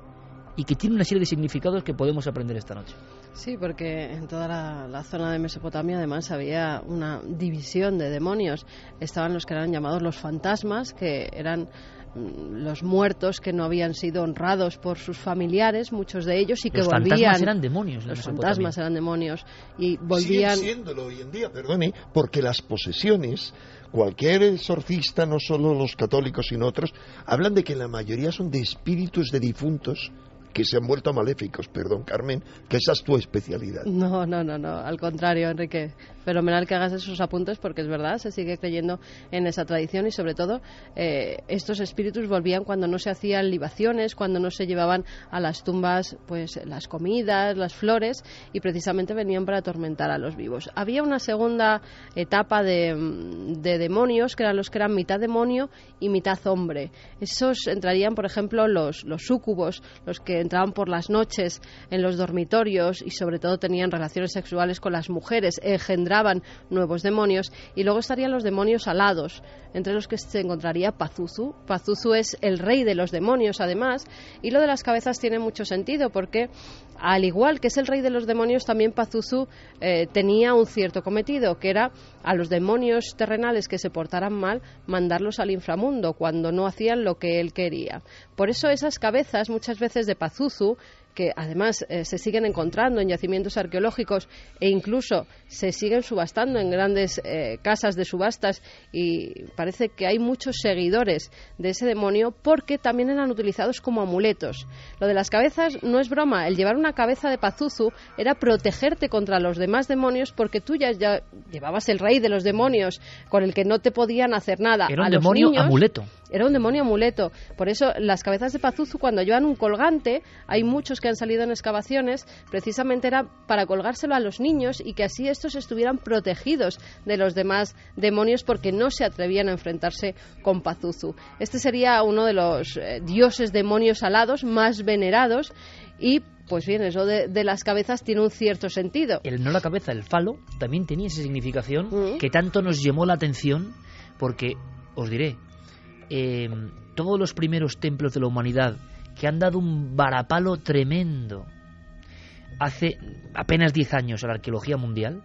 y que tiene una serie de significados que podemos aprender esta noche. Sí, porque en toda la zona de Mesopotamia además había una división de demonios. Estaban los que eran llamados los fantasmas, que eran los muertos que no habían sido honrados por sus familiares, muchos de ellos, y que los volvían. Los fantasmas eran demonios. Los fantasmas eran demonios y volvían. Siguen siéndolo hoy en día, perdone, porque las posesiones, cualquier exorcista, no solo los católicos sino otros, hablan de que la mayoría son de espíritus de difuntos que se han vuelto maléficos. Perdón, Carmen, que esa es tu especialidad. No, al contrario, Enrique. Fenomenal que hagas esos apuntes porque es verdad, se sigue creyendo en esa tradición y sobre todo estos espíritus volvían cuando no se hacían libaciones, cuando no se llevaban a las tumbas pues las comidas, las flores y precisamente venían para atormentar a los vivos. Había una segunda etapa de demonios que eran los que eran mitad demonio y mitad hombre. Esos entrarían, por ejemplo, los súcubos, los que entraban por las noches en los dormitorios y sobre todo tenían relaciones sexuales con las mujeres, engendraban nuevos demonios, y luego estarían los demonios alados, entre los que se encontraría Pazuzu. Pazuzu es el rey de los demonios, además, y lo de las cabezas tiene mucho sentido, porque al igual que es el rey de los demonios, también Pazuzu tenía un cierto cometido, que era a los demonios terrenales que se portaran mal, mandarlos al inframundo, cuando no hacían lo que él quería. Por eso esas cabezas, muchas veces de Pazuzu, que además se siguen encontrando en yacimientos arqueológicos e incluso se siguen subastando en grandes casas de subastas, y parece que hay muchos seguidores de ese demonio porque también eran utilizados como amuletos. Lo de las cabezas no es broma, el llevar una cabeza de Pazuzu era protegerte contra los demás demonios, porque tú ya llevabas el rey de los demonios con el que no te podían hacer nada. Era un demonio amuleto. Era un demonio amuleto. Por eso las cabezas de Pazuzu, cuando llevan un colgante, hay muchos que han salido en excavaciones, precisamente era para colgárselo a los niños y que así estos estuvieran protegidos de los demás demonios, porque no se atrevían a enfrentarse con Pazuzu. Este sería uno de los dioses demonios alados más venerados, y pues bien, eso de las cabezas tiene un cierto sentido. No la cabeza, el falo, también tenía esa significación que tanto nos llamó la atención, porque, os diré, todos los primeros templos de la humanidad que han dado un varapalo tremendo hace apenas 10 años a la arqueología mundial,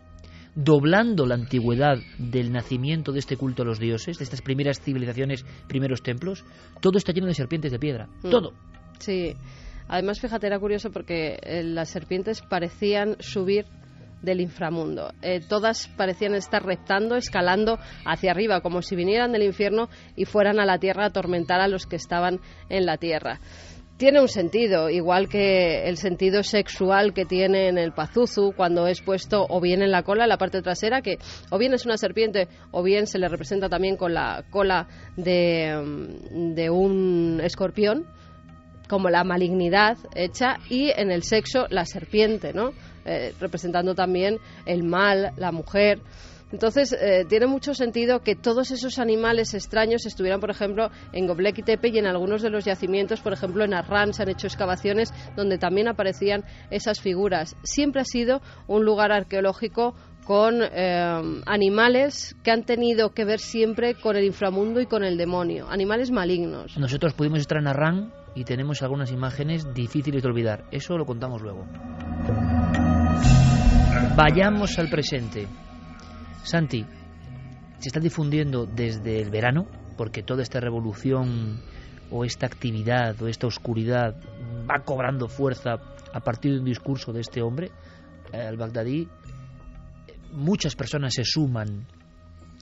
doblando la antigüedad del nacimiento de este culto a los dioses, de estas primeras civilizaciones, primeros templos, todo está lleno de serpientes de piedra, todo. Sí, además fíjate, era curioso porque las serpientes parecían subir del inframundo. Todas parecían estar reptando, escalando hacia arriba, como si vinieran del infierno y fueran a la tierra a atormentar a los que estaban en la tierra. Tiene un sentido, igual que el sentido sexual que tiene en el Pazuzu cuando es puesto o bien en la cola, en la parte trasera, que o bien es una serpiente o bien se le representa también con la cola de un escorpión, como la malignidad hecha, y en el sexo la serpiente, ¿no? Representando también el mal, la mujer. Entonces, tiene mucho sentido que todos esos animales extraños estuvieran, por ejemplo, en Göbekli Tepe y en algunos de los yacimientos, por ejemplo, en Arran se han hecho excavaciones donde también aparecían esas figuras. Siempre ha sido un lugar arqueológico con animales que han tenido que ver siempre con el inframundo y con el demonio, animales malignos. Nosotros pudimos estar en Arran y tenemos algunas imágenes difíciles de olvidar. Eso lo contamos luego. Vayamos al presente. Santi, se está difundiendo desde el verano, porque toda esta revolución o esta actividad o esta oscuridad va cobrando fuerza a partir de un discurso de este hombre, al-Baghdadi. Muchas personas se suman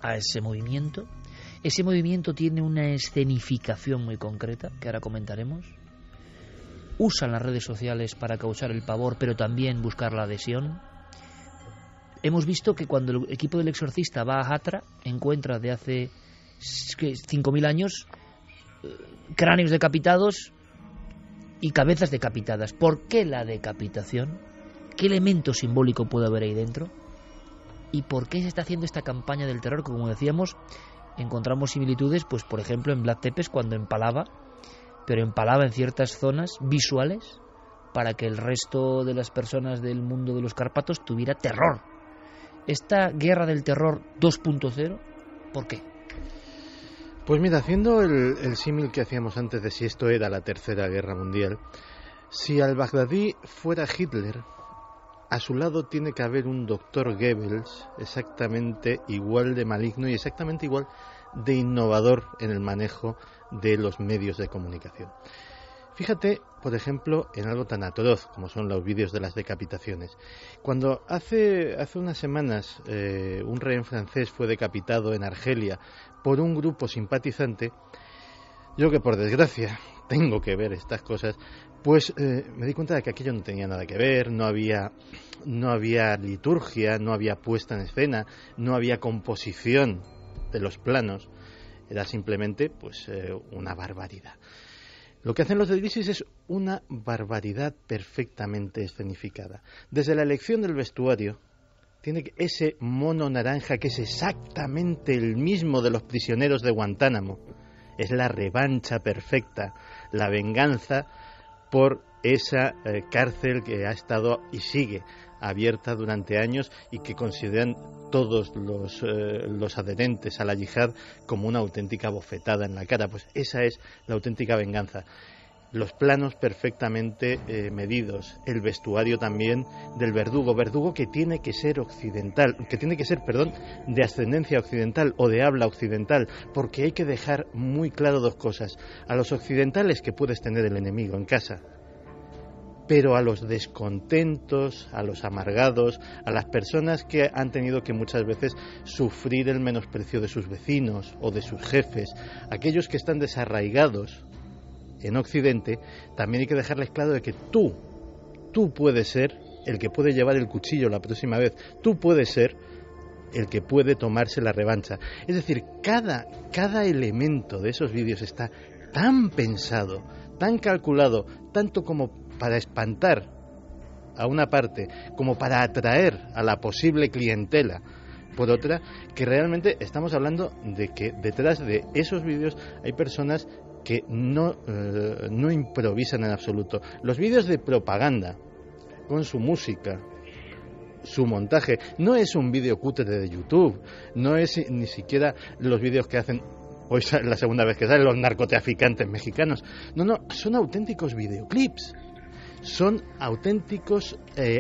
a ese movimiento. Ese movimiento tiene una escenificación muy concreta, que ahora comentaremos. Usan las redes sociales para causar el pavor, pero también buscar la adhesión. Hemos visto que cuando el equipo del exorcista va a Hatra, encuentra de hace 5.000 años cráneos decapitados y cabezas decapitadas. ¿Por qué la decapitación? ¿Qué elemento simbólico puede haber ahí dentro? ¿Y por qué se está haciendo esta campaña del terror? Que, como decíamos, encontramos similitudes, pues por ejemplo en Vlad Tepes, cuando empalaba, pero empalaba en ciertas zonas visuales para que el resto de las personas del mundo de los Cárpatos tuviera terror. Esta guerra del terror 2.0, ¿por qué? Pues mira, haciendo el símil que hacíamos antes de si esto era la Tercera Guerra Mundial, si al-Baghdadi fuera Hitler, a su lado tiene que haber un doctor Goebbels exactamente igual de maligno y exactamente igual de innovador en el manejo de los medios de comunicación. Fíjate, por ejemplo, en algo tan atroz como son los vídeos de las decapitaciones. Cuando hace unas semanas un rehén francés fue decapitado en Argelia por un grupo simpatizante, Yo que por desgracia tengo que ver estas cosas, pues me di cuenta de que aquello no tenía nada que ver, no había liturgia, no había puesta en escena, no había composición de los planos, era simplemente pues una barbaridad. Lo que hacen los del ISIS es una barbaridad perfectamente escenificada. Desde la elección del vestuario, tiene ese mono naranja que es exactamente el mismo de los prisioneros de Guantánamo. Es la revancha perfecta, la venganza por esa cárcel que ha estado y sigue abierta durante años y que consideran todos los adherentes a la yihad como una auténtica bofetada en la cara. Pues esa es la auténtica venganza. Los planos perfectamente medidos, el vestuario también del verdugo que tiene que ser occidental, de ascendencia occidental o de habla occidental, porque hay que dejar muy claro dos cosas: a los occidentales que puedes tener el enemigo en casa, pero a los descontentos, a los amargados, a las personas que han tenido que muchas veces sufrir el menosprecio de sus vecinos o de sus jefes, aquellos que están desarraigados en Occidente, también hay que dejarles claro de que tú puedes ser el que puede llevar el cuchillo la próxima vez, tú puedes ser el que puede tomarse la revancha. Es decir, cada elemento de esos vídeos está tan pensado, tan calculado, tanto como para espantar a una parte, como para atraer a la posible clientela por otra, que realmente estamos hablando de que detrás de esos vídeos hay personas que no improvisan en absoluto. Los vídeos de propaganda, con su música, su montaje, no es un vídeo cutre de YouTube, no es ni siquiera los vídeos que hacen, hoy es la segunda vez que salen, los narcotraficantes mexicanos. No, son auténticos videoclips, son auténticos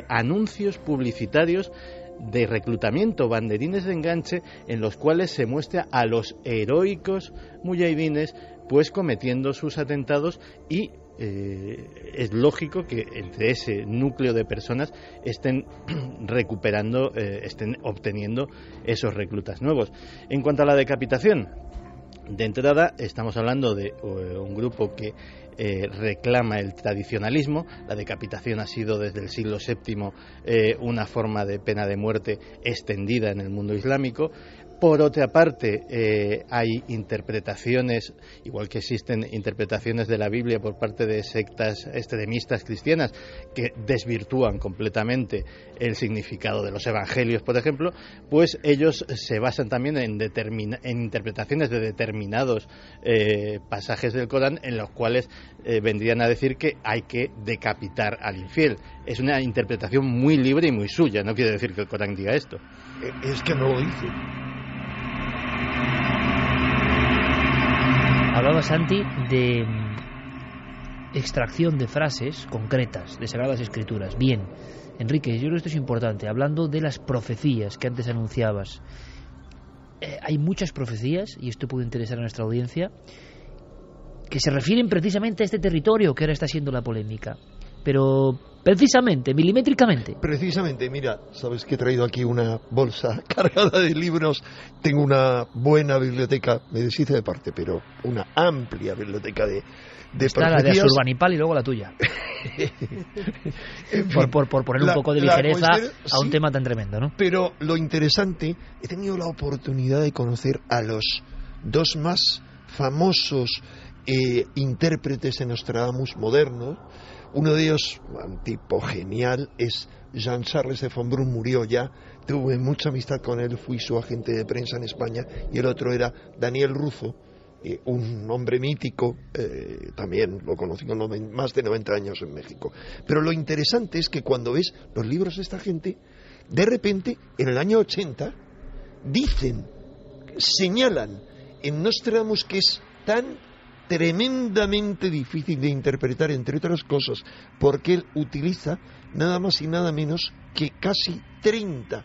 anuncios publicitarios de reclutamiento, banderines de enganche, en los cuales se muestra a los heroicos muyahidines pues cometiendo sus atentados, y es lógico que entre ese núcleo de personas estén recuperando, estén obteniendo esos reclutas nuevos. En cuanto a la decapitación, de entrada estamos hablando de un grupo que reclama el tradicionalismo. La decapitación ha sido desde el siglo VII una forma de pena de muerte extendida en el mundo islámico. Por otra parte, hay interpretaciones, igual que existen interpretaciones de la Biblia por parte de sectas extremistas cristianas que desvirtúan completamente el significado de los evangelios, por ejemplo, pues ellos se basan también en interpretaciones de determinados pasajes del Corán, en los cuales vendrían a decir que hay que decapitar al infiel. Es una interpretación muy libre y muy suya, no quiere decir que el Corán diga esto. Es que no lo dice. Hablaba Santi de extracción de frases concretas de Sagradas Escrituras. Bien, Enrique, yo creo que esto es importante. Hablando de las profecías que antes anunciabas, hay muchas profecías, y esto puede interesar a nuestra audiencia, que se refieren precisamente a este territorio que ahora está siendo la polémica. Pero precisamente, milimétricamente. Precisamente, mira, sabes que he traído aquí una bolsa cargada de libros. Tengo una buena biblioteca, me deshice de parte, pero una amplia biblioteca de está profecías. La de Asurbanipal y luego la tuya. En fin, por poner un poco de ligereza a un tema tan tremendo, ¿no? Pero lo interesante, he tenido la oportunidad de conocer a los dos más famosos intérpretes en Nostradamus modernos. Uno de ellos, un tipo genial, es Jean-Charles de Fondbrun, murió ya, tuve mucha amistad con él, fui su agente de prensa en España, y el otro era Daniel Ruzo, un hombre mítico, también lo conocí con más de 90 años en México. Pero lo interesante es que cuando ves los libros de esta gente, de repente, en el año 80, señalan en Nostradamus que es tan tremendamente difícil de interpretar, entre otras cosas, porque él utiliza nada más y nada menos que casi 30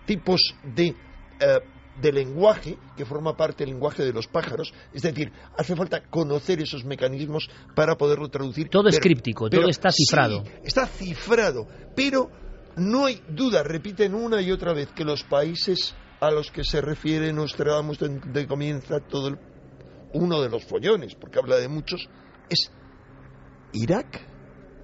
tipos de lenguaje que forma parte del lenguaje de los pájaros. Es decir, hace falta conocer esos mecanismos para poderlo traducir. Todo es críptico, todo está cifrado. Sí, está cifrado, pero no hay duda, repiten una y otra vez, que los países a los que se refiere Nostradamus donde comienza todo uno de los follones, porque habla de muchos, es Irak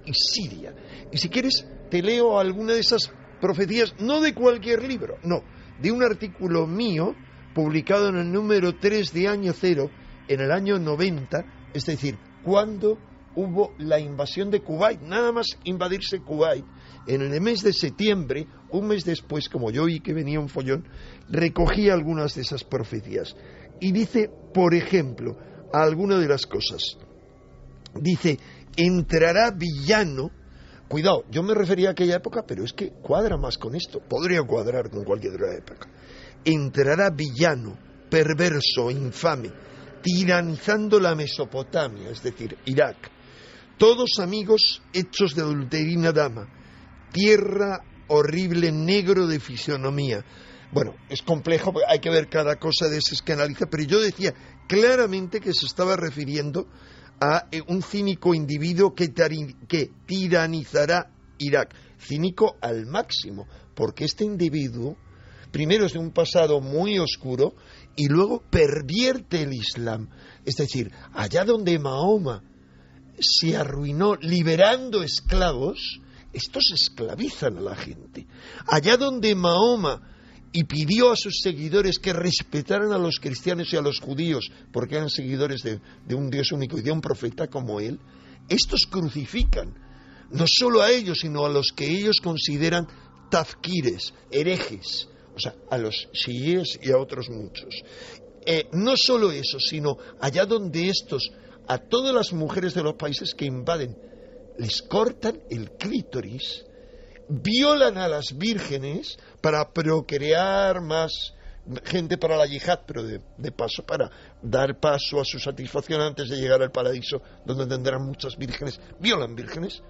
y Siria. Y si quieres, te leo alguna de esas profecías, no de cualquier libro, no, de un artículo mío, publicado en el número 3 de Año Cero, en el año 90, es decir, cuando hubo la invasión de Kuwait, nada más invadirse Kuwait, en el mes de septiembre, un mes después, como yo oí que venía un follón, recogí algunas de esas profecías. Y dice, por ejemplo, alguna de las cosas. Dice, entrará villano. Cuidado, yo me refería a aquella época, pero es que cuadra más con esto. Podría cuadrar con cualquier otra época. Entrará villano, perverso, infame, tiranizando la Mesopotamia, es decir, Irak. Todos amigos hechos de adulterina dama. Tierra horrible, negro de fisonomía. Bueno, es complejo, hay que ver cada cosa de esas que analiza, pero yo decía claramente que se estaba refiriendo a un cínico individuo que tiranizará Irak. Cínico al máximo, porque este individuo, primero es de un pasado muy oscuro, y luego pervierte el Islam. Es decir, allá donde Mahoma se arruinó liberando esclavos, estos esclavizan a la gente. Allá donde Mahoma y pidió a sus seguidores que respetaran a los cristianos y a los judíos, porque eran seguidores de un Dios único y de un profeta como él, estos crucifican, no solo a ellos, sino a los que ellos consideran tafkires, herejes, o sea, a los chiíes y a otros muchos. No solo eso, sino allá donde estos, a todas las mujeres de los países que invaden, les cortan el clítoris, violan a las vírgenes para procrear más gente para la yihad, pero de paso para dar paso a su satisfacción antes de llegar al paraíso, donde tendrán muchas vírgenes. Violan vírgenes.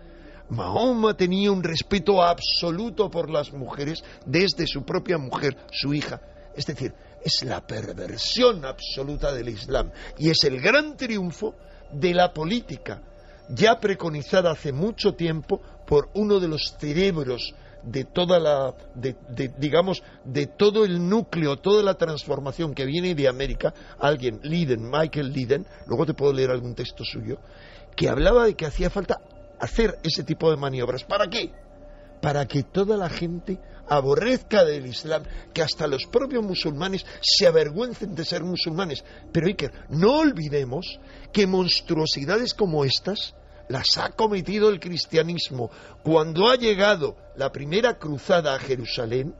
Mahoma tenía un respeto absoluto por las mujeres desde su propia mujer, su hija. Es decir, es la perversión absoluta del Islam y es el gran triunfo de la política, ya preconizada hace mucho tiempo por uno de los cerebros de toda la, digamos, de todo el núcleo, toda la transformación que viene de América, Michael Liden, luego te puedo leer algún texto suyo, que hablaba de que hacía falta hacer ese tipo de maniobras. ¿Para qué? Para que toda la gente aborrezca del Islam, que hasta los propios musulmanes se avergüencen de ser musulmanes. Pero Iker, no olvidemos que monstruosidades como estas las ha cometido el cristianismo cuando ha llegado la primera cruzada a Jerusalén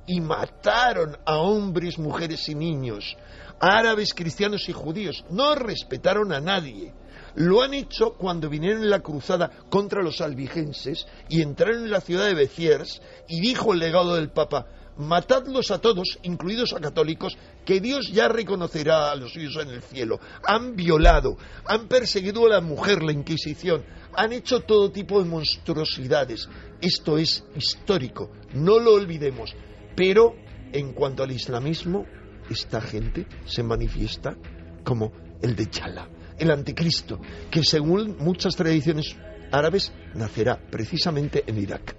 y mataron a hombres, mujeres y niños, árabes, cristianos y judíos. No respetaron a nadie. Lo han hecho cuando vinieron en la cruzada contra los albigenses y entraron en la ciudad de Béziers, y dijo el legado del Papa: matadlos a todos, incluidos a católicos, que Dios ya reconocerá a los suyos en el cielo. Han violado, han perseguido a la mujer, la Inquisición, han hecho todo tipo de monstruosidades. Esto es histórico, no lo olvidemos. Pero en cuanto al islamismo, esta gente se manifiesta como el Dejjal, el anticristo, que según muchas tradiciones árabes nacerá precisamente en Irak.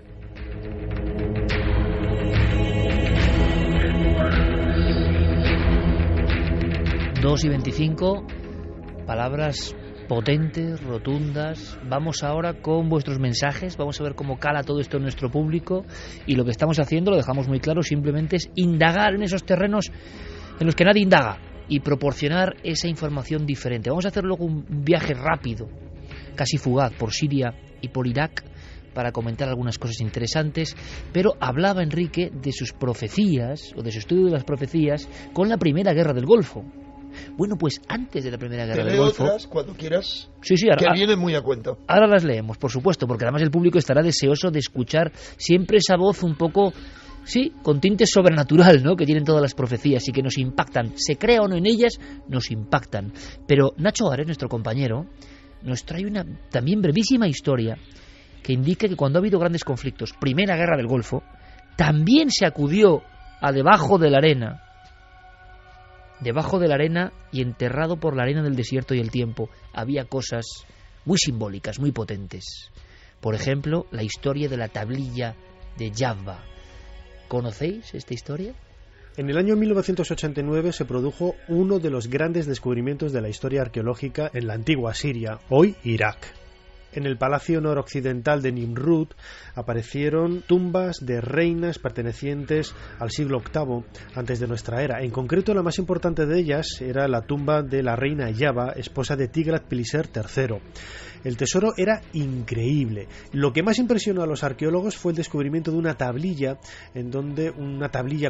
Dos y 25, palabras potentes, rotundas. Vamos ahora con vuestros mensajes, vamos a ver cómo cala todo esto en nuestro público, y lo que estamos haciendo, lo dejamos muy claro, simplemente es indagar en esos terrenos en los que nadie indaga y proporcionar esa información diferente. Vamos a hacer luego un viaje rápido, casi fugaz, por Siria y por Irak, para comentar algunas cosas interesantes, pero hablaba Enrique de sus profecías, o de su estudio de las profecías, con la Primera Guerra del Golfo. Bueno, pues antes de la Primera Guerra del Golfo... otras cuando quieras, sí, ahora, que vienen muy a cuento. Ahora las leemos, por supuesto, porque además el público estará deseoso de escuchar siempre esa voz un poco, sí, con tinte sobrenatural, ¿no?, que tienen todas las profecías y que nos impactan. Se crea o no en ellas, nos impactan. Pero Nacho Ares, nuestro compañero, nos trae una también brevísima historia que indica que cuando ha habido grandes conflictos, Primera Guerra del Golfo, también se acudió a debajo de la arena y enterrado por la arena del desierto y el tiempo, había cosas muy simbólicas, muy potentes. Por ejemplo, la historia de la tablilla de Jabba. ¿Conocéis esta historia? En el año 1989 se produjo uno de los grandes descubrimientos de la historia arqueológica en la antigua Siria, hoy Irak. En el palacio noroccidental de Nimrud aparecieron tumbas de reinas pertenecientes al siglo VIII antes de nuestra era. En concreto, la más importante de ellas era la tumba de la reina Yaba, esposa de Tiglat-Pileser III. El tesoro era increíble. Lo que más impresionó a los arqueólogos fue el descubrimiento de una tablilla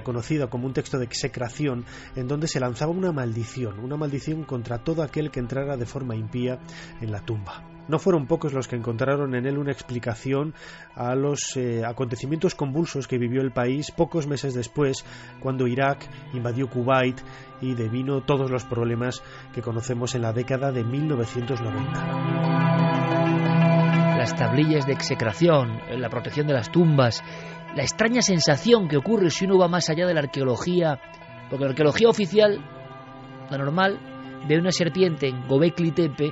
conocida como un texto de execración, en donde se lanzaba una maldición contra todo aquel que entrara de forma impía en la tumba. No fueron pocos los que encontraron en él una explicación a los acontecimientos convulsos que vivió el país pocos meses después, cuando Irak invadió Kuwait y devino todos los problemas que conocemos en la década de 1990. Las tablillas de execración, la protección de las tumbas, la extraña sensación que ocurre si uno va más allá de la arqueología, porque la arqueología oficial, la normal, ve una serpiente en Gobekli Tepe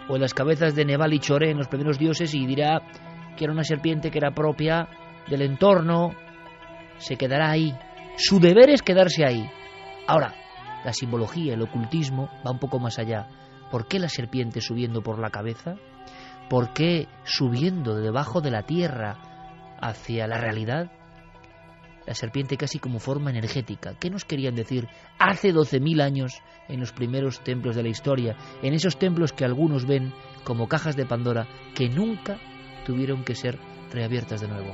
o en las cabezas de Nebal y Choré, en los primeros dioses, y dirá que era una serpiente que era propia del entorno, se quedará ahí. Su deber es quedarse ahí. Ahora, la simbología, el ocultismo va un poco más allá. ¿Por qué la serpiente subiendo por la cabeza? ¿Por qué subiendo de debajo de la tierra hacia la realidad? La serpiente casi como forma energética. ¿Qué nos querían decir hace 12.000 años en los primeros templos de la historia? En esos templos que algunos ven como cajas de Pandora que nunca tuvieron que ser reabiertas de nuevo.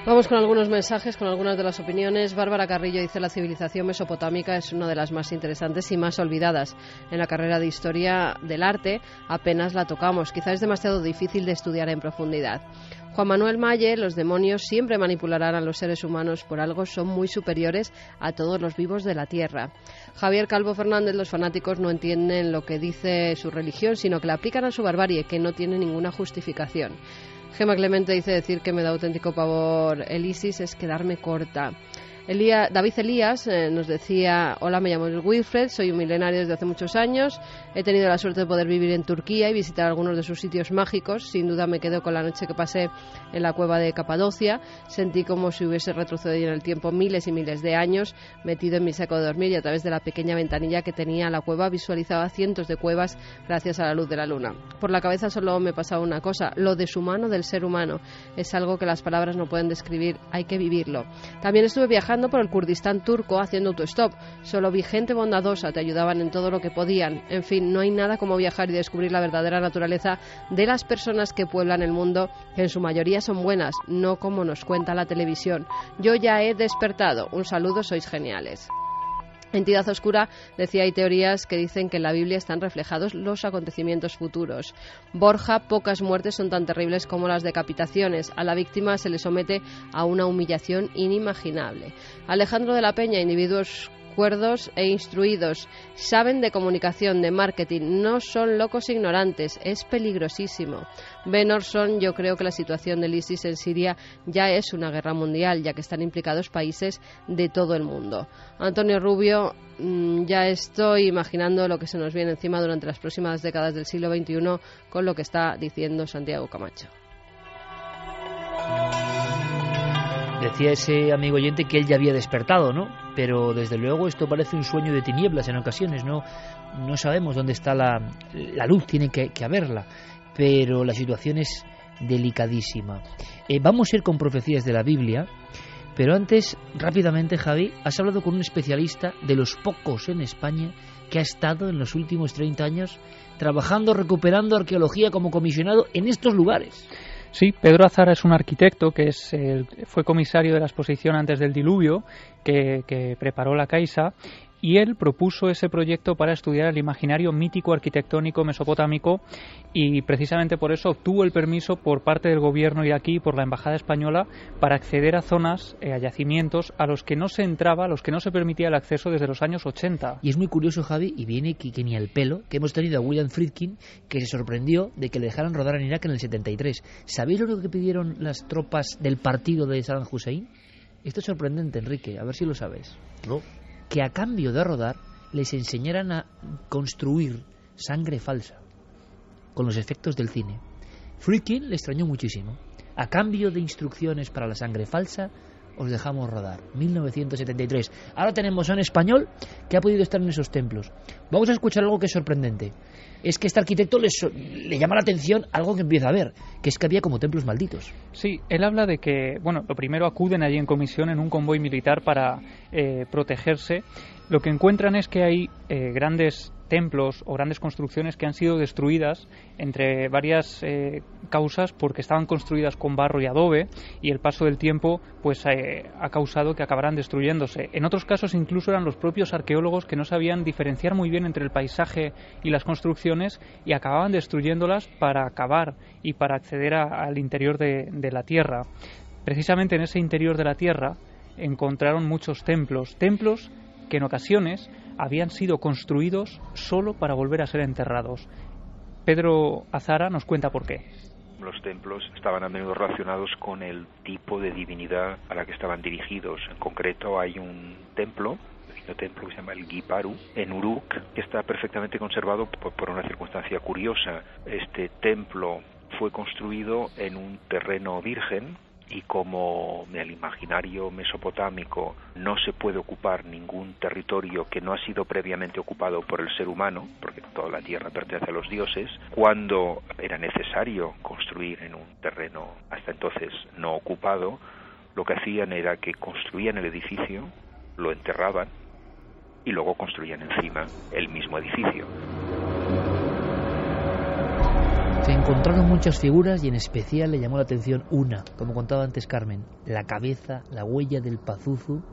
Vamos con algunos mensajes, con algunas de las opiniones. Bárbara Carrillo dice: la civilización mesopotámica es una de las más interesantes y más olvidadas. En la carrera de Historia del Arte apenas la tocamos. Quizá es demasiado difícil de estudiar en profundidad. Juan Manuel Malle: los demonios siempre manipularán a los seres humanos, por algo son muy superiores a todos los vivos de la tierra. Javier Calvo Fernández: los fanáticos no entienden lo que dice su religión, sino que la aplican a su barbarie, que no tiene ninguna justificación. Gema Clemente dice: decir que me da auténtico pavor el ISIS es quedarme corta. David Elías nos decía: hola, me llamo Wilfred, soy un milenario desde hace muchos años, he tenido la suerte de poder vivir en Turquía y visitar algunos de sus sitios mágicos. Sin duda me quedo con la noche que pasé en la cueva de Capadocia. Sentí como si hubiese retrocedido en el tiempo miles y miles de años, metido en mi saco de dormir, y a través de la pequeña ventanilla que tenía la cueva visualizaba cientos de cuevas gracias a la luz de la luna. Por la cabeza solo me pasaba una cosa: lo deshumano del ser humano. Es algo que las palabras no pueden describir, hay que vivirlo. También estuve viajando por el Kurdistán turco haciendo autostop. Solo vi gente bondadosa, te ayudaban en todo lo que podían. En fin, no hay nada como viajar y descubrir la verdadera naturaleza de las personas que pueblan el mundo, que en su mayoría son buenas, no como nos cuenta la televisión. Yo ya he despertado. Un saludo, sois geniales. Entidad Oscura decía: hay teorías que dicen que en la Biblia están reflejados los acontecimientos futuros. Borja: pocas muertes son tan terribles como las decapitaciones. A la víctima se le somete a una humillación inimaginable. Alejandro de la Peña: individuos cuerdos e instruidos, saben de comunicación, de marketing, no son locos ignorantes, es peligrosísimo. Ben Orson: yo creo que la situación del ISIS en Siria ya es una guerra mundial, ya que están implicados países de todo el mundo. Antonio Rubio: ya estoy imaginando lo que se nos viene encima durante las próximas décadas del siglo XXI con lo que está diciendo Santiago Camacho. Decía ese amigo oyente que él ya había despertado, ¿no? Pero desde luego esto parece un sueño de tinieblas en ocasiones, no sabemos dónde está la luz, tiene que haberla, pero la situación es delicadísima. Vamos a ir con profecías de la Biblia, pero antes, rápidamente, Javi, has hablado con un especialista de los pocos en España que ha estado en los últimos 30 años trabajando, recuperando arqueología como comisionado en estos lugares. Sí, Pedro Azara es un arquitecto que fue comisario de la exposición antes del diluvio que preparó la Caixa, y él propuso ese proyecto para estudiar el imaginario mítico arquitectónico mesopotámico, y precisamente por eso obtuvo el permiso por parte del gobierno iraquí y por la embajada española para acceder a zonas, a yacimientos a los que no se entraba, a los que no se permitía el acceso desde los años 80. Y es muy curioso, Javi, y viene que ni al pelo, que hemos tenido a William Friedkin, que se sorprendió de que le dejaran rodar en Irak en el 73. ¿Sabéis lo que pidieron las tropas del partido de Saddam Hussein? Esto es sorprendente, Enrique, a ver si lo sabes. No. Que a cambio de rodar les enseñaran a construir sangre falsa con los efectos del cine. Friedkin le extrañó muchísimo. A cambio de instrucciones para la sangre falsa, os dejamos rodar. 1973. Ahora tenemos a un español que ha podido estar en esos templos. Vamos a escuchar algo que es sorprendente. Es que este arquitecto le llama la atención algo que empieza a ver, que es que había como templos malditos. Sí, él habla de que, lo primero acuden allí en comisión en un convoy militar para protegerse. Lo que encuentran es que hay grandes templos o grandes construcciones que han sido destruidas entre varias causas porque estaban construidas con barro y adobe, y el paso del tiempo pues ha causado que acabaran destruyéndose. En otros casos incluso eran los propios arqueólogos que no sabían diferenciar muy bien entre el paisaje y las construcciones y acababan destruyéndolas para acabar y para acceder al interior de la tierra. Precisamente en ese interior de la tierra encontraron muchos templos que en ocasiones habían sido construidos solo para volver a ser enterrados. Pedro Azara nos cuenta por qué. Los templos estaban a menudo relacionados con el tipo de divinidad a la que estaban dirigidos. En concreto hay un templo que se llama el Giparu en Uruk, que está perfectamente conservado por una circunstancia curiosa. Este templo fue construido en un terreno virgen, y como en el imaginario mesopotámico no se puede ocupar ningún territorio que no ha sido previamente ocupado por el ser humano, porque toda la tierra pertenece a los dioses, cuando era necesario construir en un terreno hasta entonces no ocupado, lo que hacían era que construían el edificio, lo enterraban y luego construían encima el mismo edificio. Se encontraron muchas figuras y en especial le llamó la atención una, como contaba antes Carmen. La cabeza, la huella del Pazuzu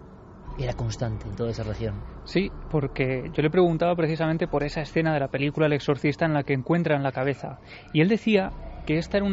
era constante en toda esa región. Sí, porque yo le preguntaba precisamente por esa escena de la película El Exorcista en la que encuentran la cabeza. Y él decía que esta era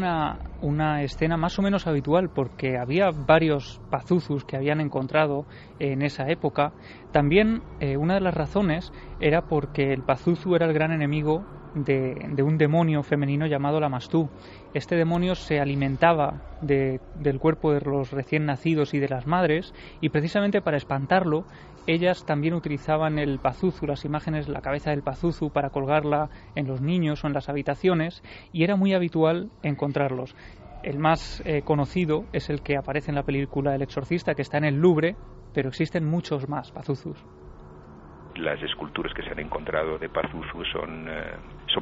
una escena más o menos habitual porque había varios Pazuzus que habían encontrado en esa época. También una de las razones era porque el Pazuzu era el gran enemigo de un demonio femenino llamado Lamastú. Este demonio se alimentaba del cuerpo de los recién nacidos y de las madres, y precisamente para espantarlo ellas también utilizaban el Pazuzu, las imágenes, la cabeza del Pazuzu, para colgarla en los niños o en las habitaciones, y era muy habitual encontrarlos. El más conocido es el que aparece en la película El Exorcista, que está en el Louvre, pero existen muchos más Pazuzus. Las esculturas que se han encontrado de Pazuzu son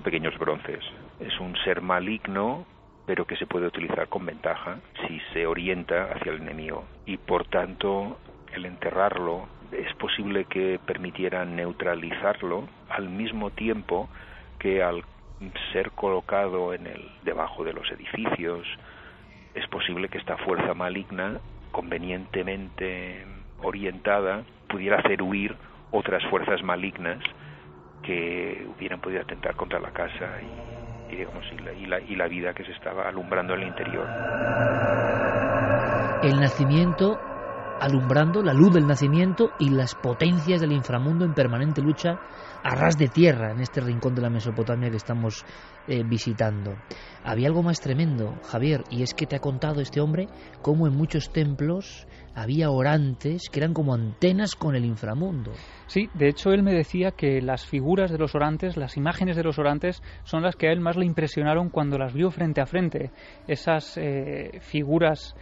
pequeños bronces. Es un ser maligno, pero que se puede utilizar con ventaja si se orienta hacia el enemigo. Y por tanto, el enterrarlo es posible que permitiera neutralizarlo al mismo tiempo que al ser colocado debajo de los edificios, es posible que esta fuerza maligna, convenientemente orientada, pudiera hacer huir otras fuerzas malignas que hubieran podido atentar contra la casa y la vida que se estaba alumbrando en el interior. El nacimiento alumbrando, la luz del nacimiento y las potencias del inframundo en permanente lucha a ras de tierra en este rincón de la Mesopotamia que estamos visitando. Había algo más tremendo, Javier, y es que te ha contado este hombre cómo en muchos templos había orantes que eran como antenas con el inframundo. Sí, de hecho él me decía que las figuras de los orantes, las imágenes de los orantes, son las que a él más le impresionaron cuando las vio frente a frente. Esas figuras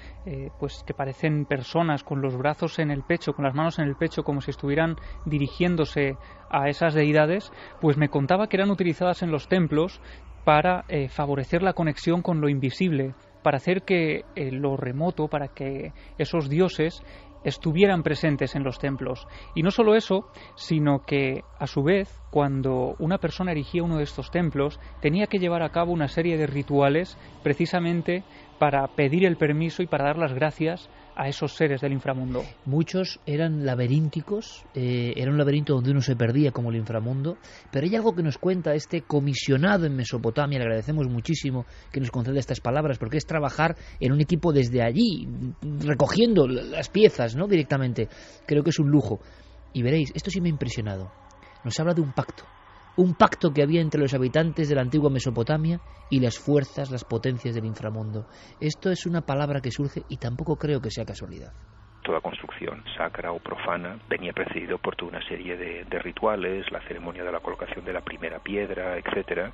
pues que parecen personas con los brazos en el pecho, con las manos en el pecho, como si estuvieran dirigiéndose a esas deidades, pues me contaba que eran utilizadas en los templos para favorecer la conexión con lo invisible, para hacer que lo remoto, para que esos dioses estuvieran presentes en los templos. Y no solo eso, sino que a su vez, cuando una persona erigía uno de estos templos, tenía que llevar a cabo una serie de rituales precisamente para pedir el permiso y para dar las gracias a esos seres del inframundo. Muchos eran laberínticos, era un laberinto donde uno se perdía como el inframundo, pero hay algo que nos cuenta este comisionado en Mesopotamia, le agradecemos muchísimo que nos conceda estas palabras, porque es trabajar en un equipo desde allí, recogiendo las piezas, ¿no?, directamente. Creo que es un lujo. Y veréis, esto sí me ha impresionado. Nos habla de un pacto que había entre los habitantes de la antigua Mesopotamia y las fuerzas, las potencias del inframundo. Esto es una palabra que surge y tampoco creo que sea casualidad. Toda construcción sacra o profana venía precedido por toda una serie de rituales, la ceremonia de la colocación de la primera piedra, etcétera,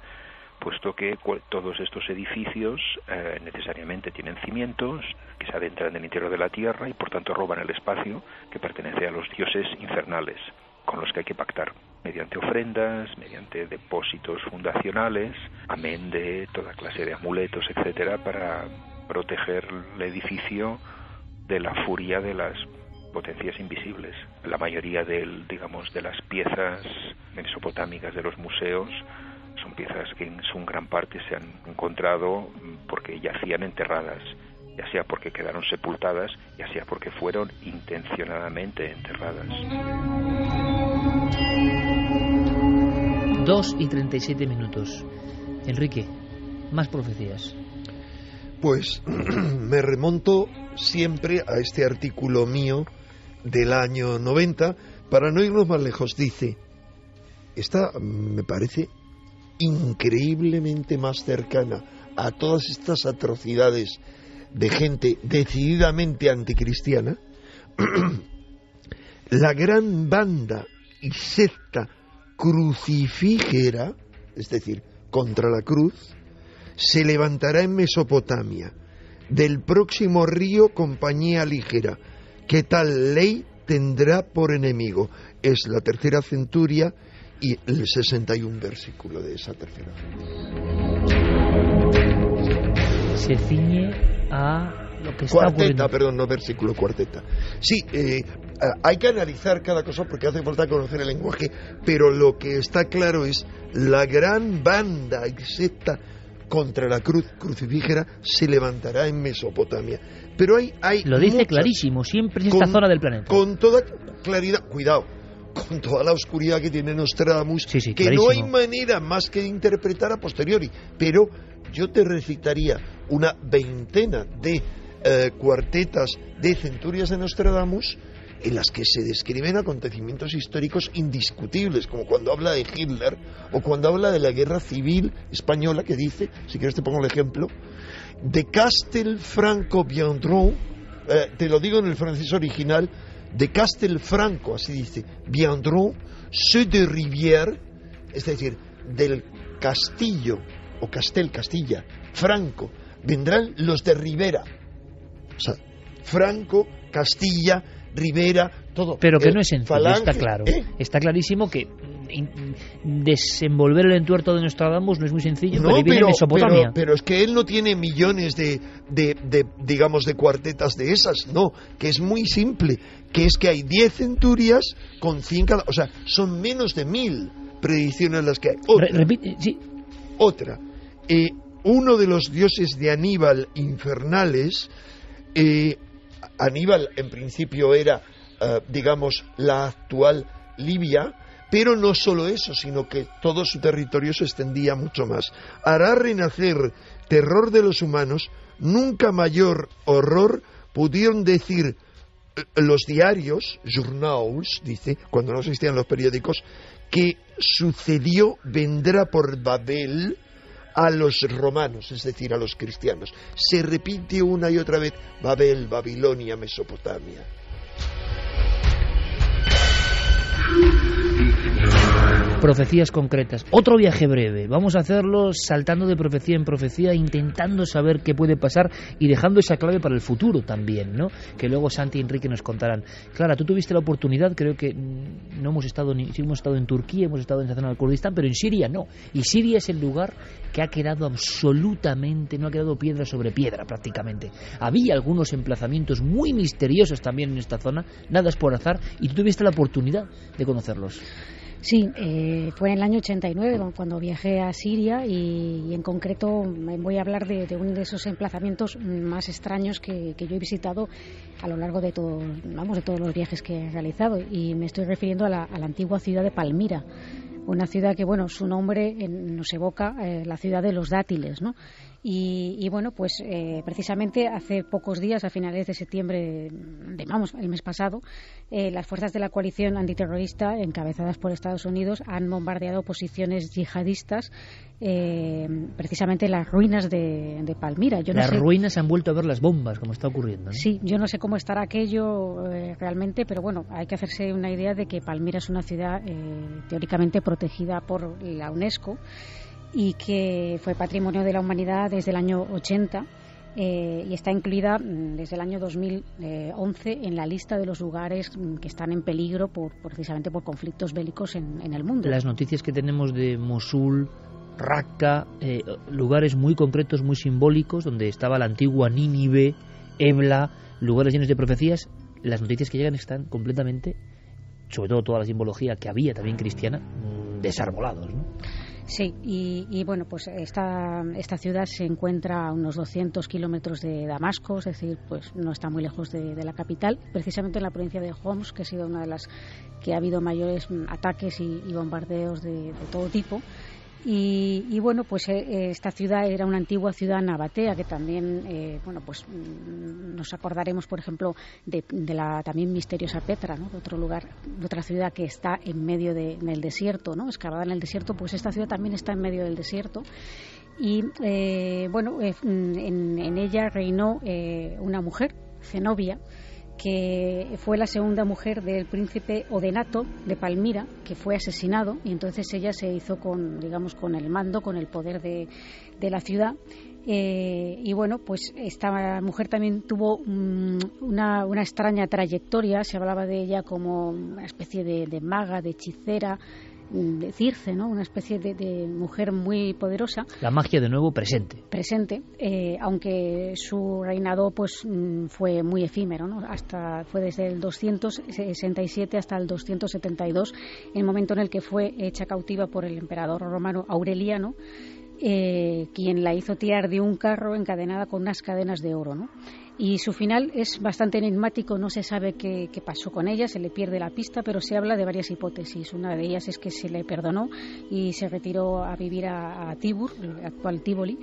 puesto que todos estos edificios necesariamente tienen cimientos que se adentran en el interior de la tierra y por tanto roban el espacio que pertenece a los dioses infernales, con los que hay que pactar mediante ofrendas, mediante depósitos fundacionales, amén de toda clase de amuletos, etcétera, para proteger el edificio de la furia de las potencias invisibles. La mayoría de las piezas mesopotámicas de los museos son piezas que en su gran parte se han encontrado porque yacían enterradas, ya sea porque quedaron sepultadas, ya sea porque fueron intencionadamente enterradas. 2:37. Enrique, más profecías. Pues me remonto siempre a este artículo mío del año 90, para no irnos más lejos. Dice, esta me parece increíblemente más cercana a todas estas atrocidades de gente decididamente anticristiana. La gran banda y secta crucifígera, es decir, contra la cruz, se levantará en Mesopotamia, del próximo río compañía ligera, que tal ley tendrá por enemigo. Es la tercera centuria y el 61 versículo de esa tercera centuria. Se ciñe a lo que está cuarteta, ocurriendo. perdón, no versículo, cuarteta. Sí, hay que analizar cada cosa porque hace falta conocer el lenguaje, pero lo que está claro es la gran banda y secta contra la cruz crucifígera se levantará en Mesopotamia. Pero hay lo dice muchas, clarísimo, siempre en esta zona del planeta. Con toda claridad, cuidado, con toda la oscuridad que tiene Nostradamus, sí, que clarísimo. no hay manera más que de interpretar a posteriori. Pero yo te recitaría una veintena de cuartetas de centurias de Nostradamus en las que se describen acontecimientos históricos indiscutibles, como cuando habla de Hitler o cuando habla de la guerra civil española, que dice, si quieres te pongo el ejemplo, de Castelfranco viendront, te lo digo en el francés original, de Castelfranco, así dice, viendront ceux de Rivière, es decir, del castillo, o Castilla, Franco, vendrán los de Rivera, o sea, Franco, Castilla, Rivera, todo. Pero que no es sencillo, Falange, está claro. Está clarísimo que desenvolver el entuerto de Nostradamus no es muy sencillo, pero viene en Mesopotamia. Pero es que él no tiene millones de cuartetas de esas, no, que es muy simple, que es que hay 10 centurias con 100 cada, o sea, son menos de 1000 predicciones las que hay. Repite, sí. Otra. Uno de los dioses de Aníbal infernales, Aníbal en principio era, digamos, la actual Libia, pero no solo eso, sino que todo su territorio se extendía mucho más. Hará renacer terror de los humanos, nunca mayor horror pudieron decir los diarios, journals, dice, cuando no existían los periódicos, que sucedió, vendrá por Babel a los romanos, es decir, a los cristianos. Se repite una y otra vez, Babel, Babilonia, Mesopotamia. Profecías concretas. Otro viaje breve. Vamos a hacerlo saltando de profecía en profecía, intentando saber qué puede pasar y dejando esa clave para el futuro también, ¿no? Que luego Santi y Enrique nos contarán. Clara, tú tuviste la oportunidad, creo que no hemos estado sí hemos estado en Turquía, hemos estado en esa zona del Kurdistán, pero en Siria no. Y Siria es el lugar que ha quedado absolutamente, no ha quedado piedra sobre piedra prácticamente. Había algunos emplazamientos muy misteriosos también en esta zona, nada es por azar, y tú tuviste la oportunidad de conocerlos. Sí, fue en el año 89 cuando viajé a Siria y en concreto voy a hablar de uno de esos emplazamientos más extraños que yo he visitado a lo largo de todos los viajes que he realizado, y me estoy refiriendo a la antigua ciudad de Palmira, una ciudad que, bueno, su nombre nos evoca la ciudad de los dátiles, ¿no? Y bueno, pues precisamente hace pocos días, a finales de septiembre, el mes pasado, las fuerzas de la coalición antiterrorista, encabezadas por Estados Unidos, han bombardeado posiciones yihadistas, precisamente las ruinas de Palmira. Las ruinas han vuelto a ver las bombas, como está ocurriendo, ¿no? Sí, yo no sé cómo estará aquello realmente, pero bueno, hay que hacerse una idea de que Palmira es una ciudad teóricamente protegida por la UNESCO. y que fue Patrimonio de la Humanidad desde el año 80 y está incluida desde el año 2011 en la lista de los lugares que están en peligro precisamente por conflictos bélicos en el mundo. Las noticias que tenemos de Mosul, Raqqa, lugares muy concretos, muy simbólicos, donde estaba la antigua Nínive, Ebla, lugares llenos de profecías, las noticias que llegan están completamente, sobre todo toda la simbología que había también cristiana, desarbolados, ¿no? Sí, y bueno, pues esta ciudad se encuentra a unos 200 kilómetros de Damasco, es decir, pues no está muy lejos de la capital, precisamente en la provincia de Homs, que ha sido una de las que ha habido mayores ataques y bombardeos de todo tipo. Y bueno, pues esta ciudad era una antigua ciudad nabatea que también, bueno, pues nos acordaremos, por ejemplo, de la también misteriosa Petra, ¿no? Otro lugar, otra ciudad que está en medio en el desierto, ¿no? Excavada en el desierto, pues esta ciudad también está en medio del desierto. Y bueno, en ella reinó una mujer, Zenobia, que fue la segunda mujer del príncipe Odenato de Palmira, que fue asesinado, y entonces ella se hizo con el mando, con el poder de la ciudad. Y bueno, pues esta mujer también tuvo una extraña trayectoria. Se hablaba de ella como una especie de maga, de hechicera, de Circe, ¿no? Una especie de mujer muy poderosa. La magia de nuevo presente, aunque su reinado pues fue muy efímero, ¿no? Fue desde el 267 hasta el 272, el momento en el que fue hecha cautiva por el emperador romano Aureliano, quien la hizo tirar de un carro encadenada con unas cadenas de oro, ¿no? Y su final es bastante enigmático, no se sabe qué pasó con ella, se le pierde la pista, pero se habla de varias hipótesis. Una de ellas es que se le perdonó y se retiró a vivir a Tibur, el actual Tívoli,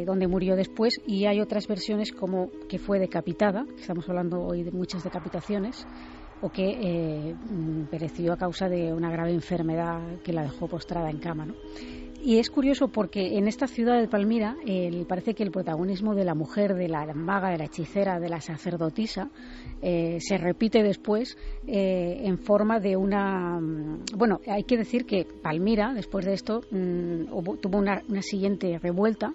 donde murió después, y hay otras versiones como que fue decapitada, estamos hablando hoy de muchas decapitaciones, o que pereció a causa de una grave enfermedad que la dejó postrada en cama, ¿no? Y es curioso porque en esta ciudad de Palmira parece que el protagonismo de la mujer, de la maga, de la hechicera, de la sacerdotisa, se repite después en forma de una... Bueno, hay que decir que Palmira, después de esto, tuvo una siguiente revuelta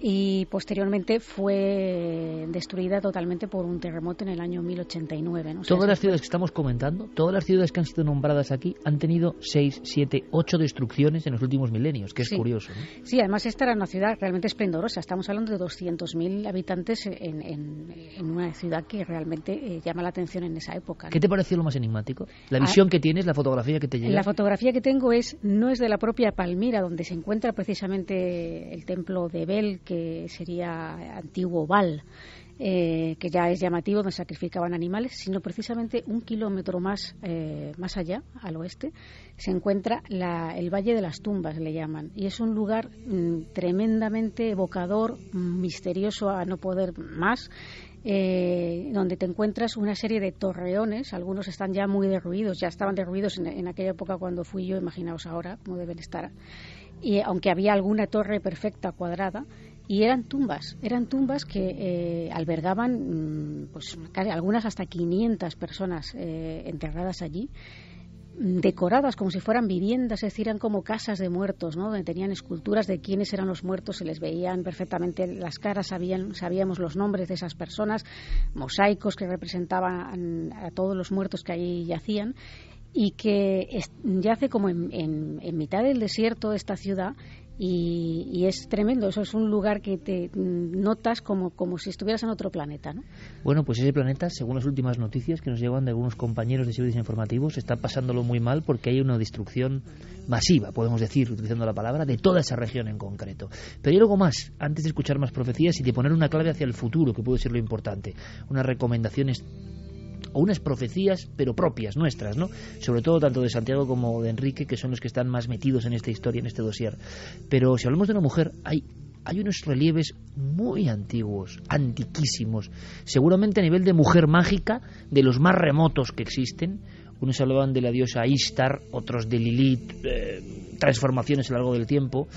y posteriormente fue destruida totalmente por un terremoto en el año 1089, ¿no? Todas las ciudades que estamos comentando, todas las ciudades que han sido nombradas aquí han tenido 6, 7, 8 destrucciones en los últimos milenios, que es curioso, ¿no? Sí, además esta era una ciudad realmente esplendorosa. Estamos hablando de 200.000 habitantes en una ciudad que realmente llama la atención en esa época, ¿no? ¿Qué te pareció lo más enigmático? La visión que tienes, la fotografía que te llega. La fotografía que tengo no es de la propia Palmira, donde se encuentra precisamente el templo de Bel, que sería antiguo Baal, que ya es llamativo, donde sacrificaban animales, sino precisamente 1 kilómetro más allá, al oeste, se encuentra el Valle de las Tumbas, le llaman, y es un lugar tremendamente evocador, misterioso a no poder más, donde te encuentras una serie de torreones. Algunos están ya muy derruidos, ya estaban derruidos en aquella época cuando fui yo, imaginaos ahora cómo deben estar, y aunque había alguna torre perfecta cuadrada, y eran tumbas que albergaban pues algunas hasta 500 personas enterradas allí, decoradas como si fueran viviendas, es decir, eran como casas de muertos, ¿no? Donde tenían esculturas de quiénes eran los muertos, se les veían perfectamente las caras, sabíamos los nombres de esas personas, mosaicos que representaban a todos los muertos que allí yacían, y que yace como en mitad del desierto esta ciudad. Y es tremendo, eso es un lugar que te notas como si estuvieras en otro planeta, ¿no? Bueno, pues ese planeta, según las últimas noticias que nos llevan de algunos compañeros de servicios informativos, está pasándolo muy mal porque hay una destrucción masiva, podemos decir, utilizando la palabra, de toda esa región en concreto. Pero hay algo más, antes de escuchar más profecías y de poner una clave hacia el futuro, que puede ser lo importante, unas recomendaciones o unas profecías, pero propias, nuestras, ¿no? Sobre todo tanto de Santiago como de Enrique, que son los que están más metidos en esta historia, en este dossier. Pero si hablamos de una mujer, hay unos relieves muy antiguos, antiquísimos, seguramente a nivel de mujer mágica, de los más remotos que existen, Unos hablaban de la diosa Ishtar, otros de Lilith, transformaciones a lo largo del tiempo.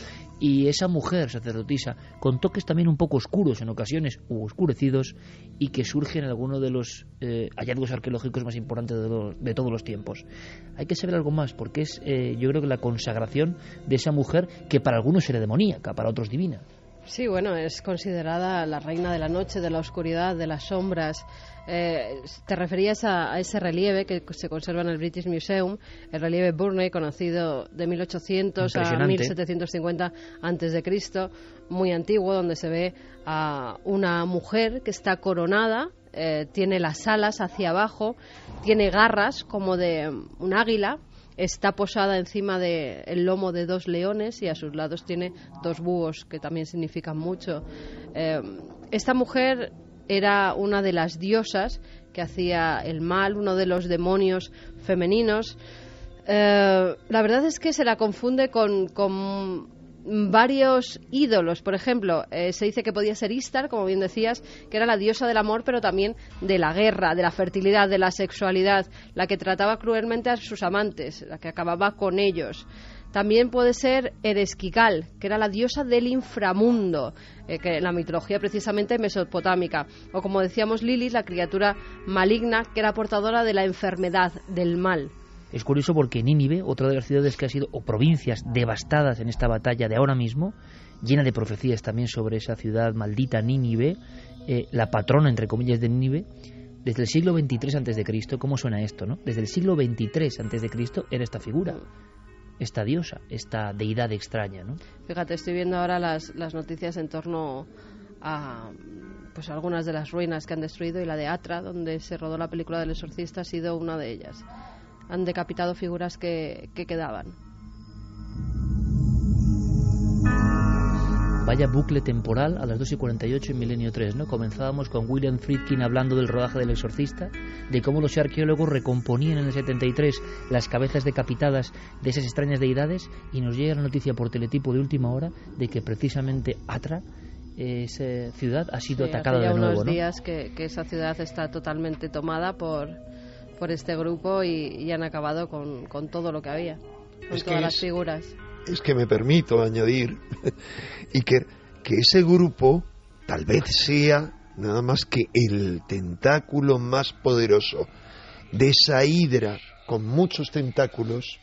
Y esa mujer sacerdotisa, con toques también un poco oscuros en ocasiones, u oscurecidos, y que surge en alguno de los hallazgos arqueológicos más importantes de todos los tiempos. Hay que saber algo más, porque es, yo creo que la consagración de esa mujer, que para algunos era demoníaca, para otros divina. Sí, bueno, es considerada la reina de la noche, de la oscuridad, de las sombras. Te referías a ese relieve que se conserva en el British Museum, el relieve Burney, conocido de 1800 a 1750 a.C., muy antiguo, donde se ve a una mujer que está coronada, tiene las alas hacia abajo, tiene garras como de un águila, está posada encima del lomo de 2 leones y a sus lados tiene 2 búhos, que también significan mucho. Esta mujer era una de las diosas que hacía el mal, uno de los demonios femeninos. La verdad es que se la confunde con varios ídolos. Por ejemplo, se dice que podía ser Ishtar, como bien decías, que era la diosa del amor, pero también de la guerra, de la fertilidad, de la sexualidad, la que trataba cruelmente a sus amantes, la que acababa con ellos. También puede ser Ereshkigal, que era la diosa del inframundo, que en la mitología precisamente mesopotámica. O como decíamos, Lilith, la criatura maligna, que era portadora de la enfermedad, del mal. Es curioso porque Nínive, otra de las ciudades que ha sido, o provincias devastadas en esta batalla de ahora mismo, llena de profecías también sobre esa ciudad maldita Nínive, la patrona, entre comillas, de Nínive, desde el siglo XXIII a.C., ¿cómo suena esto, no? Desde el siglo XXIII a.C. era esta figura, esta diosa, esta deidad extraña, ¿no? Fíjate, estoy viendo ahora las noticias en torno a pues algunas de las ruinas que han destruido, y la de Atra, donde se rodó la película del exorcista, ha sido una de ellas. Han decapitado figuras que quedaban. Vaya bucle temporal a las 2:48 en Milenio 3, ¿no? Comenzábamos con William Friedkin hablando del rodaje del exorcista, de cómo los arqueólogos recomponían en el 73 las cabezas decapitadas de esas extrañas deidades, y nos llega la noticia por teletipo de última hora de que precisamente Atra, esa ciudad, ha sido atacada de nuevo, ¿no? Hace ya unos días que esa ciudad está totalmente tomada por este grupo y han acabado con todo lo que había, con todas las figuras. Es que me permito añadir y que ese grupo tal vez sea nada más que el tentáculo más poderoso de esa hidra con muchos tentáculos,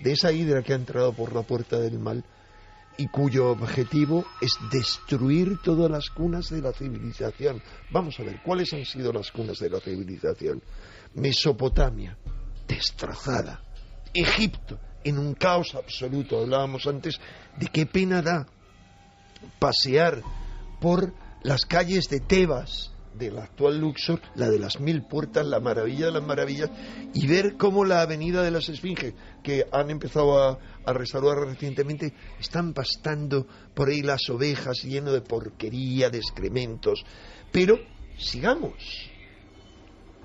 de esa hidra que ha entrado por la puerta del mal y cuyo objetivo es destruir todas las cunas de la civilización. Vamos a ver, ¿cuáles han sido las cunas de la civilización? Mesopotamia, destrozada. Egipto, en un caos absoluto. Hablábamos antes de qué pena da pasear por las calles de Tebas, de la actual Luxor, la de las 1000 puertas, la maravilla de las maravillas, y ver cómo la avenida de las Esfinges, que han empezado a restaurar recientemente, están pastando por ahí las ovejas, lleno de porquería, de excrementos. Pero sigamos.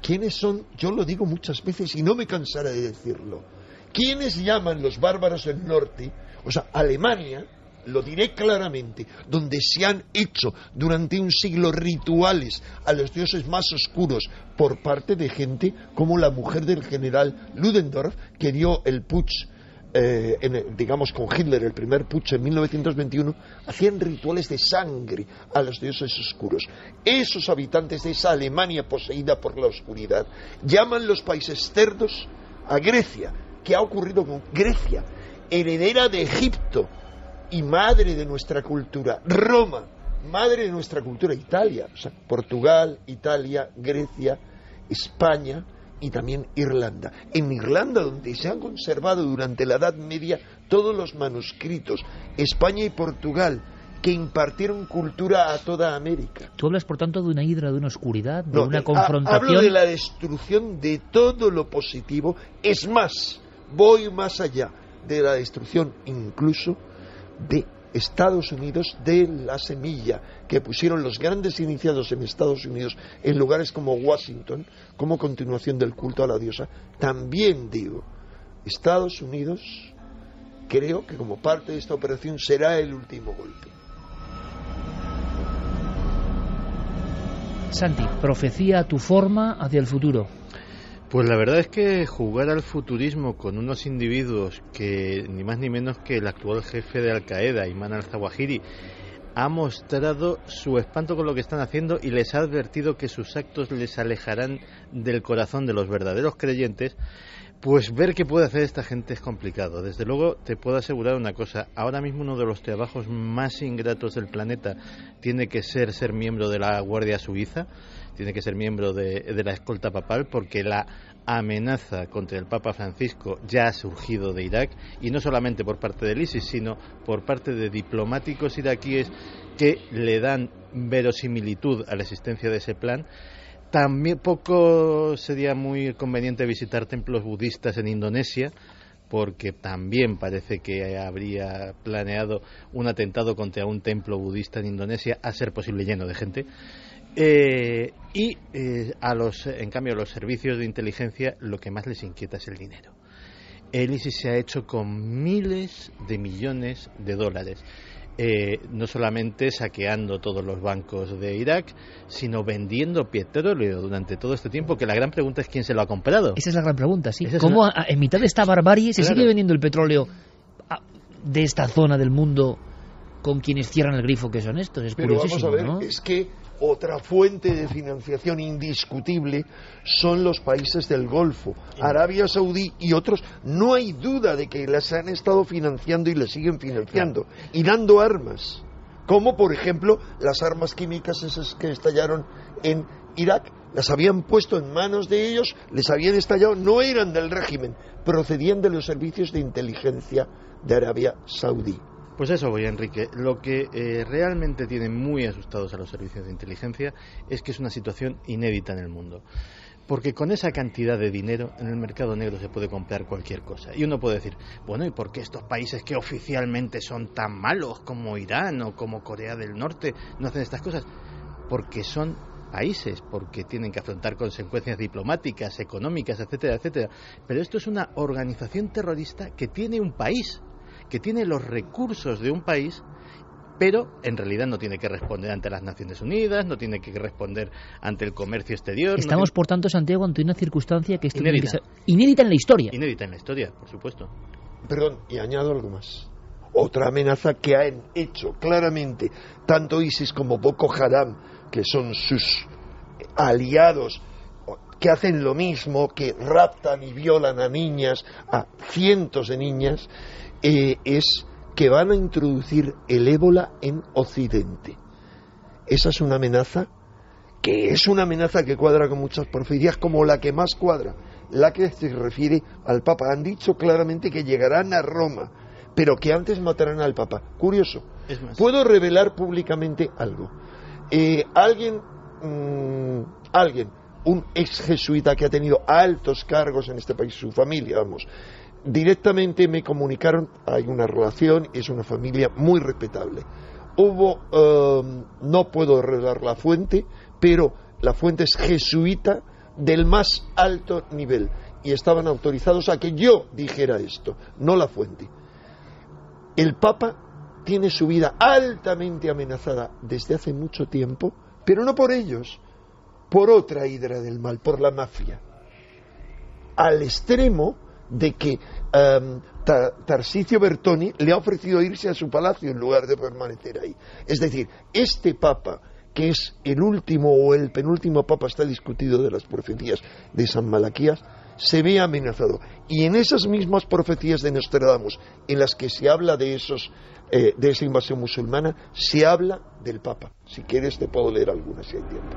¿Quiénes son? Yo lo digo muchas veces y no me cansaré de decirlo. ¿Quiénes llaman los bárbaros del norte? O sea, Alemania, lo diré claramente, donde se han hecho durante un siglo rituales a los dioses más oscuros por parte de gente como la mujer del general Ludendorff, que dio el putsch, digamos con Hitler, el primer putsch en 1921, hacían rituales de sangre a los dioses oscuros. Esos habitantes de esa Alemania poseída por la oscuridad llaman los países cerdos a Grecia. ¿Qué ha ocurrido con Grecia? Heredera de Egipto y madre de nuestra cultura. Roma, madre de nuestra cultura. Italia, o sea, Portugal, Italia, Grecia, España y también Irlanda. En Irlanda, donde se han conservado durante la Edad Media todos los manuscritos, España y Portugal, que impartieron cultura a toda América. Tú hablas, por tanto, de una hidra, de una oscuridad, de una confrontación. Hablo de la destrucción de todo lo positivo. Es más, voy más allá de la destrucción incluso de Estados Unidos, de la semilla que pusieron los grandes iniciados en Estados Unidos en lugares como Washington, como continuación del culto a la diosa. También digo, Estados Unidos, creo que como parte de esta operación será el último golpe. Santi, profecía a tu forma hacia el futuro. Pues la verdad es que jugar al futurismo con unos individuos que ni más ni menos que el actual jefe de Al-Qaeda, Ayman al-Zawahiri, ha mostrado su espanto con lo que están haciendo y les ha advertido que sus actos les alejarán del corazón de los verdaderos creyentes, pues ver qué puede hacer esta gente es complicado. Desde luego te puedo asegurar una cosa, ahora mismo uno de los trabajos más ingratos del planeta tiene que ser miembro de la Guardia Suiza, tiene que ser miembro de la escolta papal, porque la amenaza contra el Papa Francisco ya ha surgido de Irak, y no solamente por parte del ISIS, sino por parte de diplomáticos iraquíes que le dan verosimilitud a la existencia de ese plan. También poco sería muy conveniente visitar templos budistas en Indonesia, porque también parece que habría planeado un atentado contra un templo budista en Indonesia, a ser posible lleno de gente. En cambio, a los servicios de inteligencia lo que más les inquieta es el dinero. El ISIS se ha hecho con miles de millones de dólares. No solamente saqueando todos los bancos de Irak, sino vendiendo petróleo durante todo este tiempo, que la gran pregunta es quién se lo ha comprado. Esa es la gran pregunta, sí. ¿Cómo en mitad de esta barbarie se sigue vendiendo el petróleo de esta zona del mundo con quienes cierran el grifo que son estos? Es curiosísimo, vamos a ver, ¿no? Es que otra fuente de financiación indiscutible son los países del Golfo, Arabia Saudí y otros. No hay duda de que las han estado financiando y les siguen financiando, y dando armas, como por ejemplo las armas químicas esas que estallaron en Irak. Las habían puesto en manos de ellos, les habían estallado, no eran del régimen, procedían de los servicios de inteligencia de Arabia Saudí. Pues eso voy, Enrique. Lo que realmente tiene muy asustados a los servicios de inteligencia es que es una situación inédita en el mundo. Porque con esa cantidad de dinero en el mercado negro se puede comprar cualquier cosa. Y uno puede decir, bueno, ¿y por qué estos países que oficialmente son tan malos como Irán o como Corea del Norte no hacen estas cosas? Porque son países, porque tienen que afrontar consecuencias diplomáticas, económicas, etcétera, etcétera. Pero esto es una organización terrorista que tiene un país, que tiene los recursos de un país, pero en realidad no tiene que responder ante las Naciones Unidas, no tiene que responder ante el comercio exterior. Estamos, por tanto, Santiago, ante una circunstancia que esto inédita en la historia. Inédita en la historia, por supuesto. Perdón, y añado algo más. Otra amenaza que han hecho claramente tanto ISIS como Boko Haram, que son sus aliados, que hacen lo mismo, que raptan y violan a niñas, a cientos de niñas, es que van a introducir el ébola en Occidente. Esa es una amenaza que cuadra con muchas profecías, como la que más cuadra, la que se refiere al Papa. Han dicho claramente que llegarán a Roma, pero que antes matarán al Papa. Curioso. Puedo revelar públicamente algo. Alguien, un ex jesuita que ha tenido altos cargos en este país, su familia, directamente me comunicaron, hay una relación, es una familia muy respetable. No puedo revelar la fuente, pero la fuente es jesuita del más alto nivel, y estaban autorizados a que yo dijera esto, no la fuente. El Papa tiene su vida altamente amenazada desde hace mucho tiempo, pero no por ellos, por otra hidra del mal, por la mafia, al extremo de que Tarcisio Bertoni le ha ofrecido irse a su palacio en lugar de permanecer ahí. Es decir, este Papa, que es el último o el penúltimo Papa, está discutido, de las profecías de San Malaquías, se ve amenazado. Y en esas mismas profecías de Nostradamus, en las que se habla de esa invasión musulmana, se habla del Papa. Si quieres te puedo leer algunas si hay tiempo.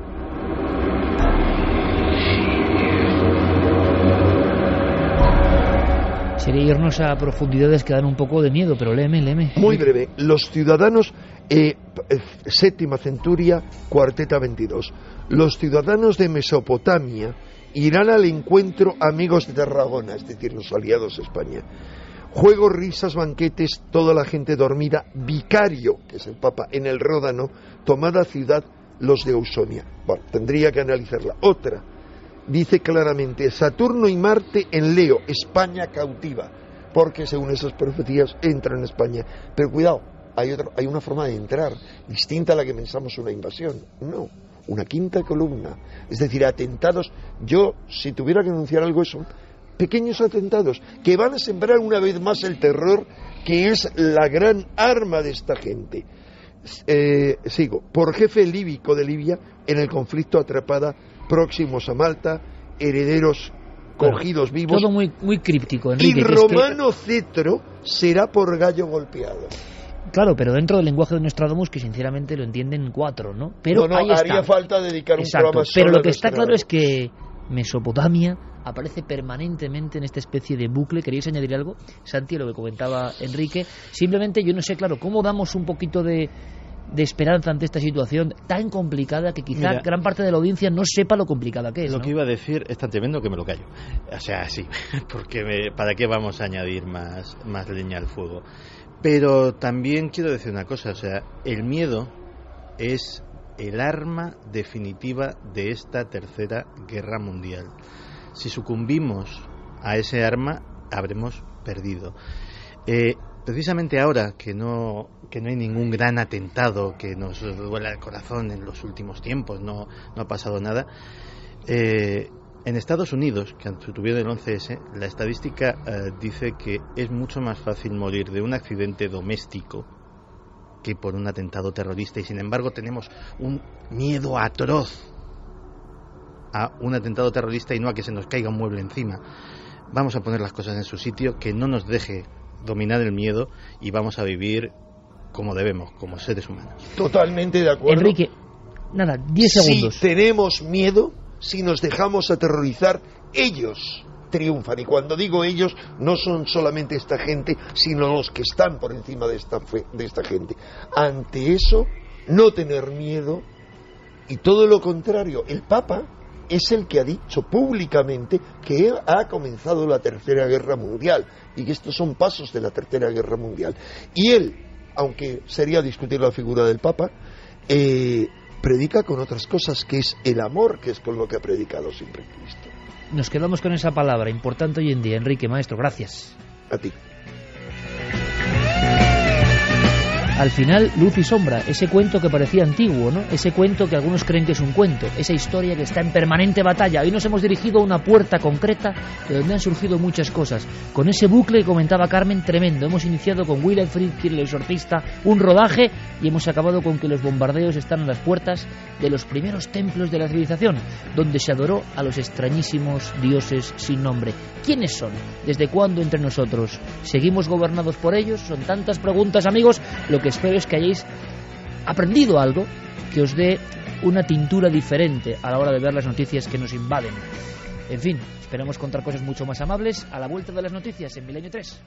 Sería irnos a profundidades que dan un poco de miedo, pero léeme. Muy breve. Los ciudadanos, séptima centuria, cuarteta 22. Los ciudadanos de Mesopotamia irán al encuentro amigos de Tarragona, es decir, los aliados de España. Juegos, risas, banquetes, toda la gente dormida. Vicario, que es el Papa, en el Ródano, tomada ciudad los de Ausonia. Bueno, tendría que analizarla. Otra. Dice claramente, Saturno y Marte en Leo, España cautiva, porque según esas profecías entra en España. Pero cuidado, hay una forma de entrar, distinta a la que pensamos una invasión. No, una quinta columna. Es decir, atentados. Yo, si tuviera que anunciar algo, son pequeños atentados que van a sembrar una vez más el terror, que es la gran arma de esta gente. Sigo. Por jefe líbico de Libia en el conflicto atrapada, próximos a Malta, herederos cogidos vivos. Todo muy, muy críptico, Enrique. Y romano cetro será por gallo golpeado. Claro, pero dentro del lenguaje de Nostradamus, que sinceramente lo entienden 4, ¿no? Pero no, ahí está. Haría falta dedicar un programa pero solo lo que a está claro Nostradamus. es que Mesopotamia aparece permanentemente en esta especie de bucle. ¿Queréis añadir algo, Santi, lo que comentaba Enrique? Simplemente yo no sé, claro, cómo damos un poquito de esperanza ante esta situación tan complicada que quizá gran parte de la audiencia no sepa lo complicada que es. Lo ¿no? que iba a decir es tan tremendo que me lo callo. O sea, sí, porque ¿para qué vamos a añadir más leña al fuego? Pero también quiero decir una cosa, o sea, el miedo es el arma definitiva de esta tercera guerra mundial. Si sucumbimos a ese arma, habremos perdido. Precisamente ahora que no hay ningún gran atentado que nos duela el corazón en los últimos tiempos, no ha pasado nada, en Estados Unidos, que tuvieron el 11S, la estadística dice que es mucho más fácil morir de un accidente doméstico que por un atentado terrorista, y sin embargo tenemos un miedo atroz a un atentado terrorista y no a que se nos caiga un mueble encima. Vamos a poner las cosas en su sitio, que no nos deje dominar el miedo, y vamos a vivir como debemos, como seres humanos. Totalmente de acuerdo. Enrique, nada, 10 segundos. Si tenemos miedo, si nos dejamos aterrorizar, ellos triunfan. Y cuando digo ellos, no son solamente esta gente, sino los que están por encima de esta gente. Ante eso, no tener miedo, y todo lo contrario. El Papa es el que ha dicho públicamente que ha comenzado la Tercera Guerra Mundial y que estos son pasos de la Tercera Guerra Mundial. Y él, aunque sería discutir la figura del Papa, predica con otras cosas, que es el amor, que es con lo que ha predicado siempre Cristo. Nos quedamos con esa palabra importante hoy en día. Enrique, maestro, gracias. A ti. Al final, luz y sombra, ese cuento que parecía antiguo, ¿no? Ese cuento que algunos creen que es un cuento, esa historia que está en permanente batalla. Hoy nos hemos dirigido a una puerta concreta de donde han surgido muchas cosas. Con ese bucle que comentaba Carmen, tremendo. Hemos iniciado con Wilfrid, Kirill el exorcista, un rodaje, y hemos acabado con que los bombardeos están a las puertas de los primeros templos de la civilización, donde se adoró a los extrañísimos dioses sin nombre. ¿Quiénes son? ¿Desde cuándo entre nosotros? ¿Seguimos gobernados por ellos? Son tantas preguntas, amigos. Lo que espero es que hayáis aprendido algo que os dé una tintura diferente a la hora de ver las noticias que nos invaden. En fin, esperemos contar cosas mucho más amables a la vuelta de las noticias en Milenio 3.